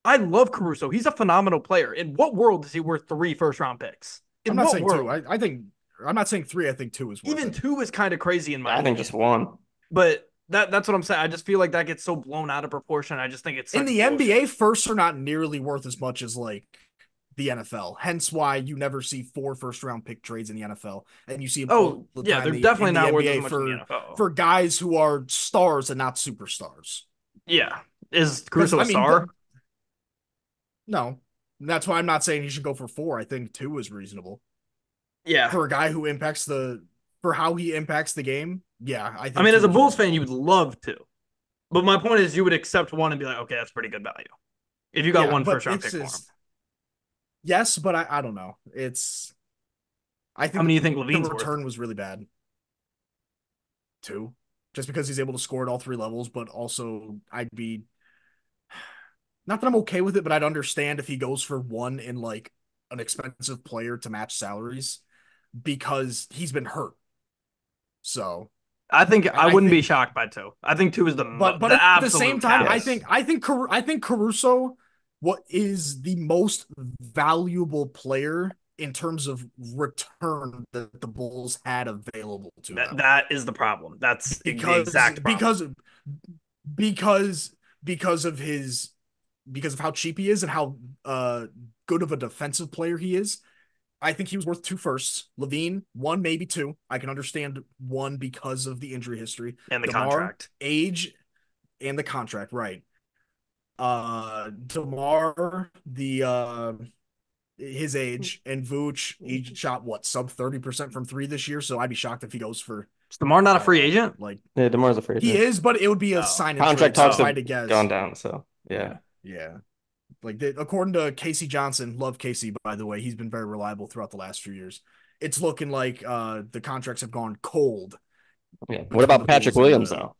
I love Caruso. He's a phenomenal player. In what world is he worth 3 first-round picks? I'm not saying 2. I think I'm not saying 3. I think 2 is worth even it. 2 is kind of crazy in my opinion. I think just 1. But that's what I'm saying. I just feel like that gets so blown out of proportion. I just think it's in the bullshit. NBA, firsts are not nearly worth as much as like the NFL. Hence why you never see 4 first-round pick trades in the NFL, and you see them all the time. They're definitely not worth NBA as much in the NFL for guys who are stars and not superstars. Yeah, is Caruso a star? No, that's why I'm not saying he should go for 4. I think 2 is reasonable. Yeah, for a guy who for how he impacts the game. Yeah, I think. I mean, as a Bulls fan, you would love to, but my point is, you would accept 1 and be like, okay, that's pretty good value. If you got 1 first-round pick for him. Yes, but I don't know. I think how many do you think Levine's the worth? return was really bad. 2, just because he's able to score at all 3 levels, but also I'd be not that I'm okay with it, but I'd understand if he goes for 1 in like an expensive player to match salaries because he's been hurt. So I think I wouldn't be shocked by 2. I think 2 is the at the same time, yes. I think Caruso is the most valuable player in terms of return that the Bulls had available to them. That is the problem. That's the exact problem. Because of how cheap he is and how good of a defensive player he is. I think he was worth 2 firsts. LaVine, 1, maybe 2. I can understand 1 because of the injury history. And the contract. Age, and the contract, right. DeMar, his age, and Vooch, he shot sub 30% from 3 this year, so I'd be shocked if he goes for. Is DeMar not a free agent? Yeah, DeMar's a free agent. He is, but it would be a sign and contract trade, talks have gone down, so yeah. Like according to Casey Johnson, love Casey, by the way, he's been very reliable throughout the last few years. It's looking like the contracts have gone cold. Yeah. What about Patrick Williams though?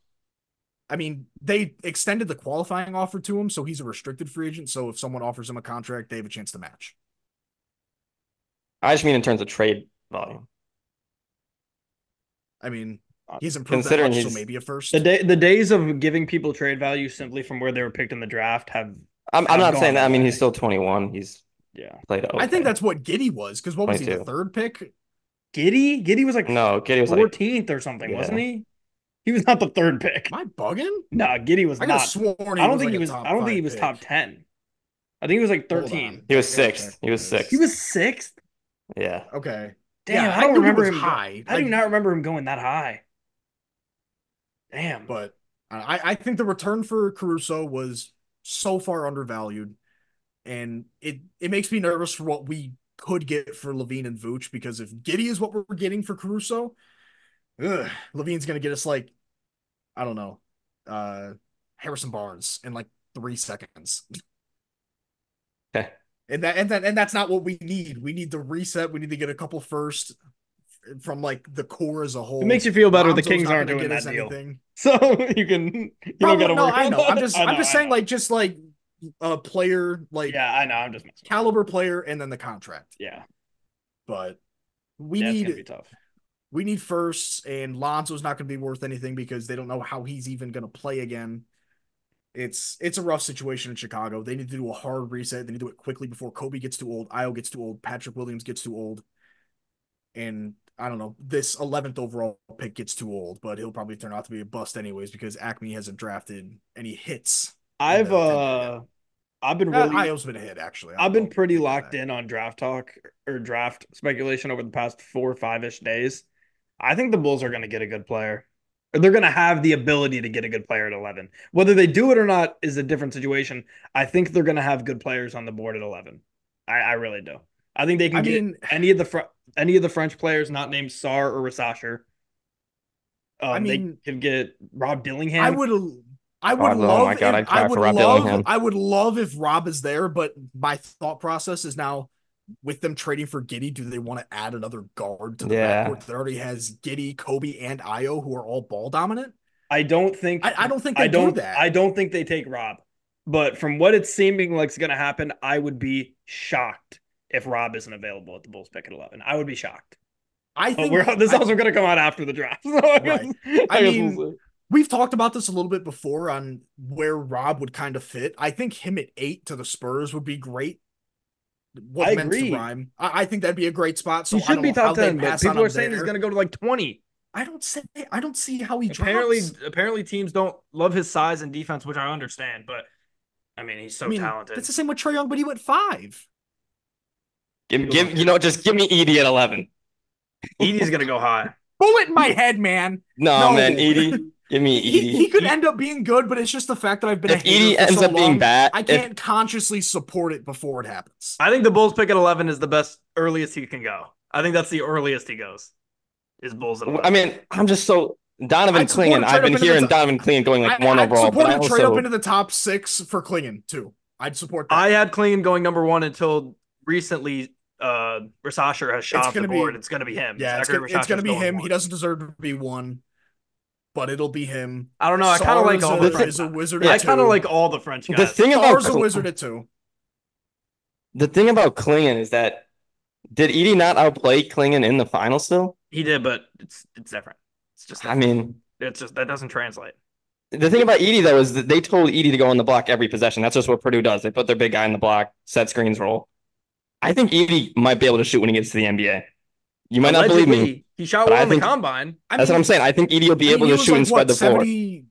I mean, they extended the qualifying offer to him, so he's a restricted free agent. So if someone offers him a contract, they have a chance to match. I just mean in terms of trade volume. I mean, he hasn't proved that much, so maybe a first. The days of giving people trade value simply from where they were picked in the draft have. I'm not saying that. I mean, he's still 21. He's played okay. I think that's what Giddy was, because what 22. was he, the 3rd pick? Giddy was like Giddy was 14th or something, wasn't he? He was not the 3rd pick. Am I bugging? No, Giddy was not. I sworn I don't think he was. I don't think he was top 10. I think he was like 13. He was 6th. He was 6th. He was 6th. Yeah. Okay. Damn, yeah, I don't remember him high. I do not remember him going that high. Damn. But I think the return for Caruso was so far undervalued, and it makes me nervous for what we could get for LaVine and Vooch, because if Giddy is what we're getting for Caruso, LaVine's gonna get us like, I don't know, Harrison Barnes in like 3 seconds. Okay. And that's not what we need. We need the reset. We need to get a couple first from like the core as a whole. It makes you feel better. Lonzo's the Kings aren't doing that deal, anything. So you don't gotta worry. I know. I'm just saying, like, just like a player, like, yeah, I know. I'm just messing caliber player, and then the contract. Yeah, but we it's need gonna be tough. We need firsts, and Lonzo's not going to be worth anything because they don't know how he's even going to play again. It's a rough situation in Chicago. They need to do a hard reset. They need to do it quickly before Kobe gets too old, Io gets too old, Patrick Williams gets too old, and I don't know, this 11th overall pick gets too old, but he'll probably turn out to be a bust anyways because Acme hasn't drafted any hits. I've been really Io's been a hit, actually. I've been pretty locked in on draft talk or draft speculation over the past 4 or 5-ish days. I think the Bulls are going to get a good player. They're going to have the ability to get a good player at 11. Whether they do it or not is a different situation. I think they're going to have good players on the board at 11. I really do. I think they can get any of the French players not named Sarr or Rasacher. They can get Rob Dillingham. I would Oh my God, I'd cry for Rob Dillingham. I would love if Rob is there, but my thought process is now with them trading for Giddy, do they want to add another guard to the backcourt that already has Giddy, Kobe, and Io, who are all ball dominant? I don't think they do that. I don't think they take Rob. But from what it's seeming like is going to happen, I would be shocked if Rob isn't available at the Bulls pick at 11. I would be shocked. I think this is also going to come out after the draft. Right. I mean, we've talked about this a little bit before on where Rob would kind of fit. I think him at 8 to the Spurs would be great. I agree. I think that'd be a great spot. So he should be top 10, but people are saying he's going to go to like 20. I don't see how he drops. Apparently teams don't love his size and defense, which I understand, but I mean, he's so talented. It's the same with Trae Young, but he went 5. Just give me Edie at 11. Edie's going to go high. Bullet in my head, man. No, man, Edie. Give me Edie. He could end up being good, but it's just the fact that I've been if Edie ends up being bad, I can't consciously support it before it happens. I think the Bulls pick at 11 is the best earliest he can go. I think that's the earliest he goes. Is Bulls at 11. I mean, I'm just so Donovan Clingan. I've been hearing Donovan Clingan going like 1 overall. I'd support a trade up into the top 6 for Clingan too. I'd support that. I had Clingan going number 1 until recently. Rasacher has shot off the board. It's going to be him. Yeah, it's going to be him. He doesn't deserve to be 1, but it'll be him. I don't know. I kind of like all the is a wizard. I kind of like all the French guys. The thing about a wizard at 2. The thing about Clingan is that did Edie not outplay Clingan in the final still? He did, but it's different. It's just different. I mean, it's just that doesn't translate. The thing about Edie though is that they told Edie to go on the block every possession. That's just what Purdue does. They put their big guy in the block, set screens, roll. I think Edie might be able to shoot when he gets to the NBA. You might not believe me. He shot well in the combine. That's what I'm saying. I think Edie will be able to shoot and spread the floor. He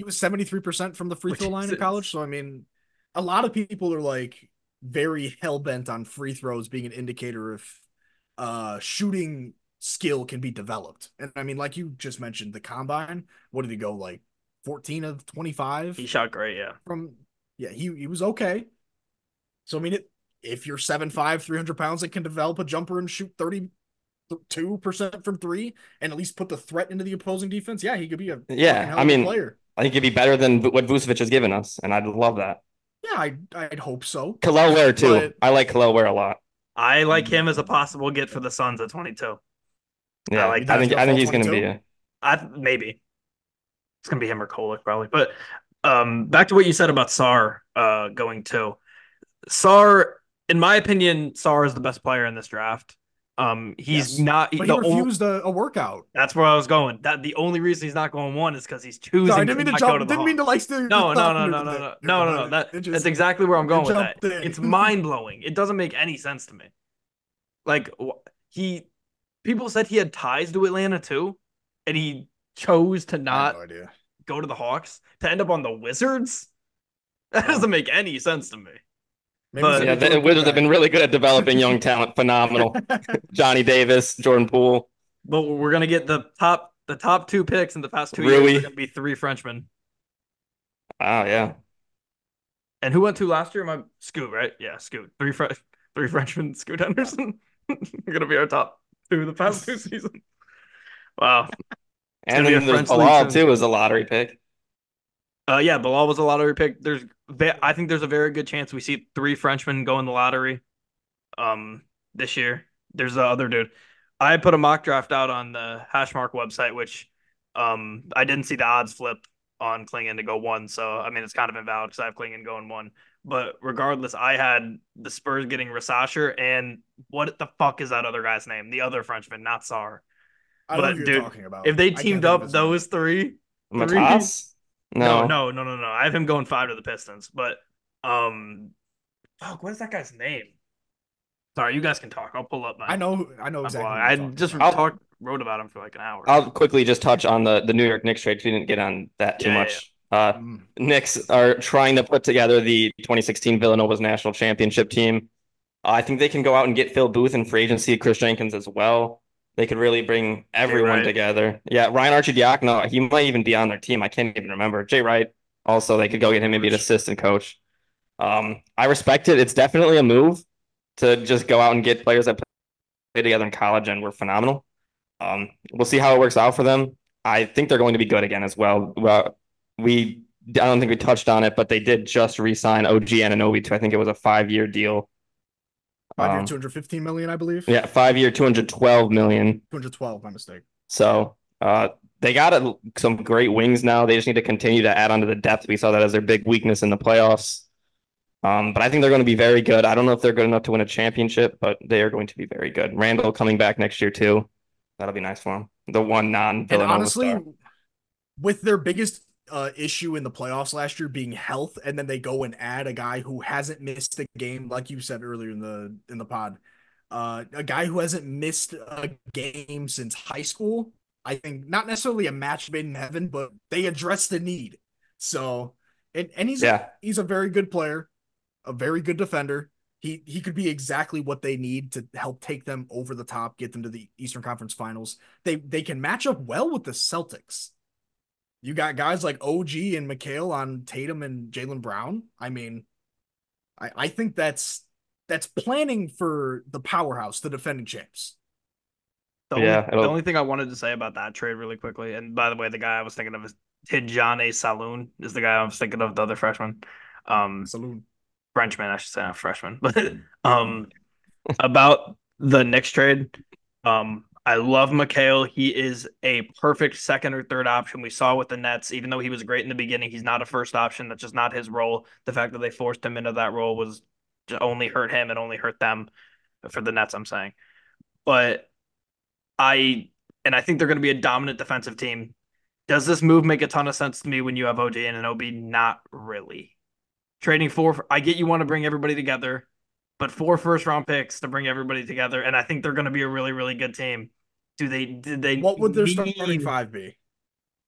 was 73% from the free throw line in college. So, I mean, a lot of people are like very hell-bent on free throws being an indicator if shooting skill can be developed. And I mean, like you just mentioned, the combine, what did he go, like 14 of 25? He shot great, yeah. He was okay. So, I mean, if you're 7'5", 300 pounds and can develop a jumper and shoot 32% from 3 and at least put the threat into the opposing defense, he could be a player. I think he'd be better than what Vucevic has given us, and I'd love that. Yeah, I'd hope so. Kel'el Ware, too. I like Kel'el Ware a lot. I like him as a possible get for the Suns at 22. Yeah, I think he's going to be maybe. It's going to be him or Kolek, probably. But back to what you said about Sarr going 2. Sarr, in my opinion, Sarr is the best player in this draft. He's not. But he refused a workout. That's where I was going. That the only reason he's not going 1 is because he's choosing. Sorry, didn't mean to like steal. No. That's exactly where I'm going with that. It's mind blowing. It doesn't make any sense to me. Like people said he had ties to Atlanta too, and he chose to not go to the Hawks to end up on the Wizards. That doesn't make any sense to me. The Wizards have been really good at developing young talent. Phenomenal. Johnny Davis, Jordan Poole. But we're gonna get the top 2 picks in the past 2 years are gonna be 3 Frenchmen. Oh yeah. And who went 2 last year? Scoot, right? Yeah, Scoot. 3 Frenchmen. Scoot Henderson. Gonna be our top 2 the past 2 seasons. Wow. And then there's Bilal too as a lottery pick. Bilal was a lottery pick. I think there's a very good chance we see 3 Frenchmen go in the lottery this year. There's the other dude. I put a mock draft out on the Hashmark website, which I didn't see the odds flip on Clingan to go 1. So, I mean, it's kind of invalid because I have Clingan going 1. But regardless, I had the Spurs getting Rasacher, and what the fuck is that other guy's name? The other Frenchman, not Sarr. I don't know what you're talking about. If they teamed up those 3... Matas? No. I have him going 5 to the Pistons, but what is that guy's name? Sorry, you guys can talk. I'll pull up my. I know exactly. I just wrote about him for like an hour. I'll quickly just touch on the New York Knicks trade. We didn't get on that too much. Yeah. Knicks are trying to put together the 2016 Villanova's national championship team. I think they can go out and get Phil Booth in free agency, Chris Jenkins as well. They could really bring everyone Wright. together. Yeah, Ryan Archidiakono, he might even be on their team. I can't even remember. Jay Wright, also, they could go get him maybe an assistant coach. I respect it. It's definitely a move to just go out and get players that play together in college and were phenomenal. We'll see how it works out for them. I think they're going to be good again as well. I don't think we touched on it, but they did just re-sign OG Anunoby to, I think it was a 5-year deal. 5 year, 215 million, I believe. Yeah, 5-year, 212 million. 212, my mistake. So they got some great wings now. They just need to continue to add on to the depth. We saw that as their big weakness in the playoffs. But I think they're going to be very good. I don't know if they're good enough to win a championship, but they are going to be very good. Randall coming back next year too. That'll be nice for him. The one non-Villanova And honestly, star. with their biggest issue in the playoffs last year being health, and then they go and add a guy who hasn't missed a game, like you said earlier in the pod, a guy who hasn't missed a game since high school. I think not necessarily a match made in heaven, but they address the need. So, and he's a very good player, a very good defender. He could be exactly what they need to help take them over the top, get them to the Eastern Conference Finals. They can match up well with the Celtics. You got guys like OG and Mikal on Tatum and Jaylen Brown. I mean, I think that's planning for the powerhouse, the defending champs. The only thing I wanted to say about that trade really quickly, and by the way, the guy I was thinking of is Tijane Saloon is the guy I was thinking of, the other freshman. Saloon. Frenchman, I should say, not freshman. But about the Knicks trade, I love Mikal. He is a perfect second or third option. We saw with the Nets, even though he was great in the beginning, he's not a first option. That's just not his role. The fact that they forced him into that role was only hurt him and only hurt them for the Nets, I'm saying. But I think they're going to be a dominant defensive team. Does this move make a ton of sense to me when you have OJ and Anunoby? Not really. Trading I get you want to bring everybody together, but 4 first-round picks to bring everybody together, and I think they're going to be a really, really good team. Did they? What would their starting 5 be?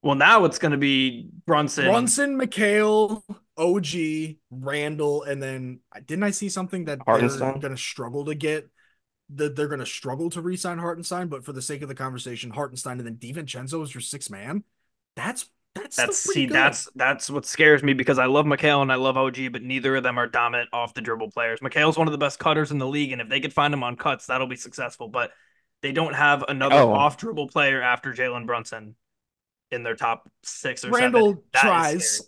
Well, now it's going to be Brunson, Mikal, OG, Randall, and then didn't I see something that they're going to struggle to get? That they're going to struggle to re-sign Hartenstein, but for the sake of the conversation, Hartenstein and then DiVincenzo is your 6th man. That's what scares me, because I love Mikal and I love OG, but neither of them are dominant off the dribble players. Mikal's one of the best cutters in the league, and if they could find him on cuts, that'll be successful. But they don't have another off dribble player after Jalen Brunson in their top 6 or Randall 7. tries.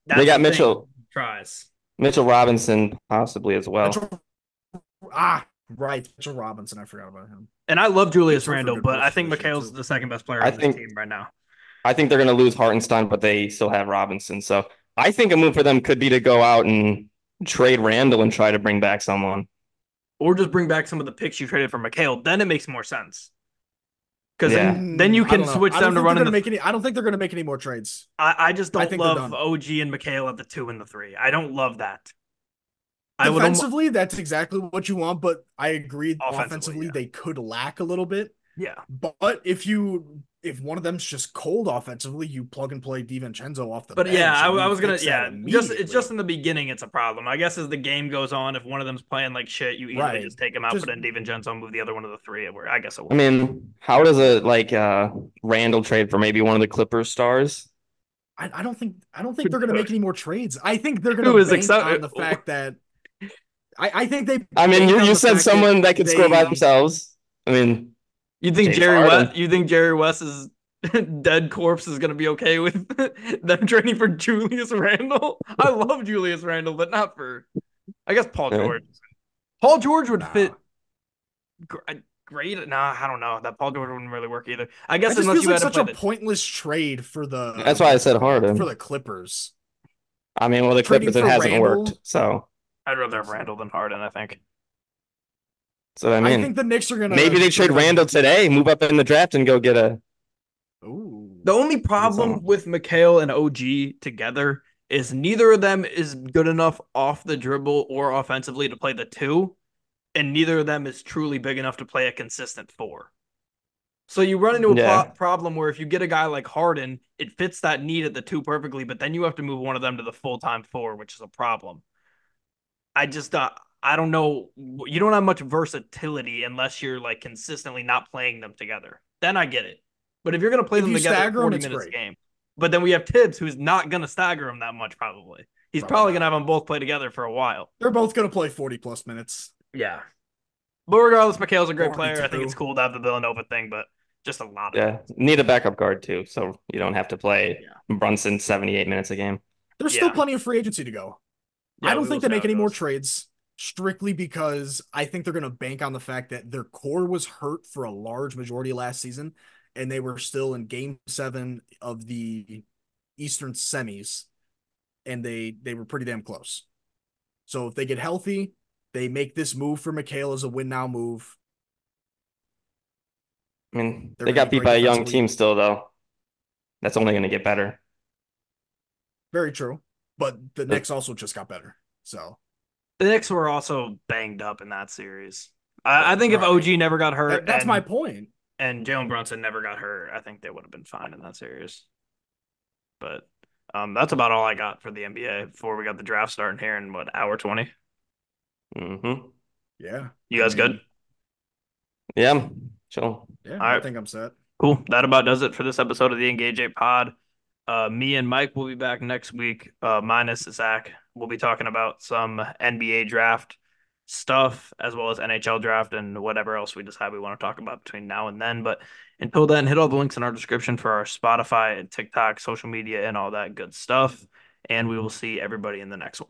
They got Mitchell. Tries. Mitchell Robinson possibly as well. Right. Mitchell Robinson. I forgot about him. And I love Julius Randle, but I think Mikal's the second best player on the team right now. I think they're going to lose Hartenstein, but they still have Robinson. So I think a move for them could be to go out and trade Randall and try to bring back someone. Or just bring back some of the picks you traded for Mikal. Then it makes more sense. Because then you can switch them to running I don't think they're going to make any more trades. I just don't love OG and Mikal at the 2 and the 3. I don't love that. Defensively, that's exactly what you want, but I agree. Offensively, they could lack a little bit. Yeah. But if one of them's just cold offensively, you plug and play DiVincenzo off the bench. But yeah, I was gonna it's just in the beginning it's a problem. I guess as the game goes on, if one of them's playing like shit, you easily just take him out, put in DiVincenzo, move the other one to the 3. Where I guess it works. I mean, how does a Randall trade for maybe one of the Clippers stars? I don't think they're gonna make any more trades. I think they're gonna bank on the fact that I think they. I mean, you said someone that could score by themselves. I mean, you think Jerry West's dead corpse is going to be okay with them trading for Julius Randle? I love Julius Randle, but not for, I guess, Paul George. Paul George would fit great. Nah, I don't know. That Paul George wouldn't really work either. I guess unless you had such a pointless trade for the. That's why I said Harden for the Clippers. I mean, well, the Clippers it hasn't worked, so. I'd rather have Randall than Harden, I think. So I mean, I think the Knicks are gonna. Maybe they trade Randall today, move up in the draft, and go get a. Ooh. The only problem with Mikal and OG together is neither of them is good enough off the dribble or offensively to play the 2, and neither of them is truly big enough to play a consistent 4. So you run into a problem where if you get a guy like Harden, it fits that need at the 2 perfectly, but then you have to move one of them to the full-time 4, which is a problem. I don't know. You don't have much versatility unless you're like consistently not playing them together. Then I get it. But if you're going to play If them you together stagger them, 40 it's minutes a great. game, but then we have Tibbs who's not going to stagger them that much probably. He's probably going to have them both play together for a while. They're both going to play 40 plus minutes. Yeah. But regardless, Mikal's a great player. 42. I think it's cool to have the Villanova thing, but just a lot of Yeah, need a backup guard too, so you don't have to play Brunson 78 minutes a game. There's still plenty of free agency to go. Yeah, I don't we think will they see make how it any more goes. trades strictly because I think they're going to bank on the fact that their core was hurt for a large majority of last season, and they were still in Game 7 of the Eastern semis, and they were pretty damn close. So if they get healthy, they make this move for Mikal as a win now move. I mean, They're they gonna got be beat great by a young defensively. team still, though. That's only going to get better. Very true. But the The- Knicks also just got better. So The Knicks were also banged up in that series. I think if Right. OG never got hurt that's my point. and Jalen Brunson never got hurt, I think they would have been fine in that series. But that's about all I got for the NBA before we got the draft starting here in what, hour 20? Mm-hmm. Yeah. You guys good? Yeah, chill. Yeah, All I right. think I'm set. Cool. That about does it for this episode of the Engage 8 Pod. Me and Mike will be back next week, minus Zach. We'll be talking about some NBA draft stuff as well as NHL draft and whatever else we decide we want to talk about between now and then. But until then, hit all the links in our description for our Spotify and TikTok, social media, and all that good stuff. And we will see everybody in the next one.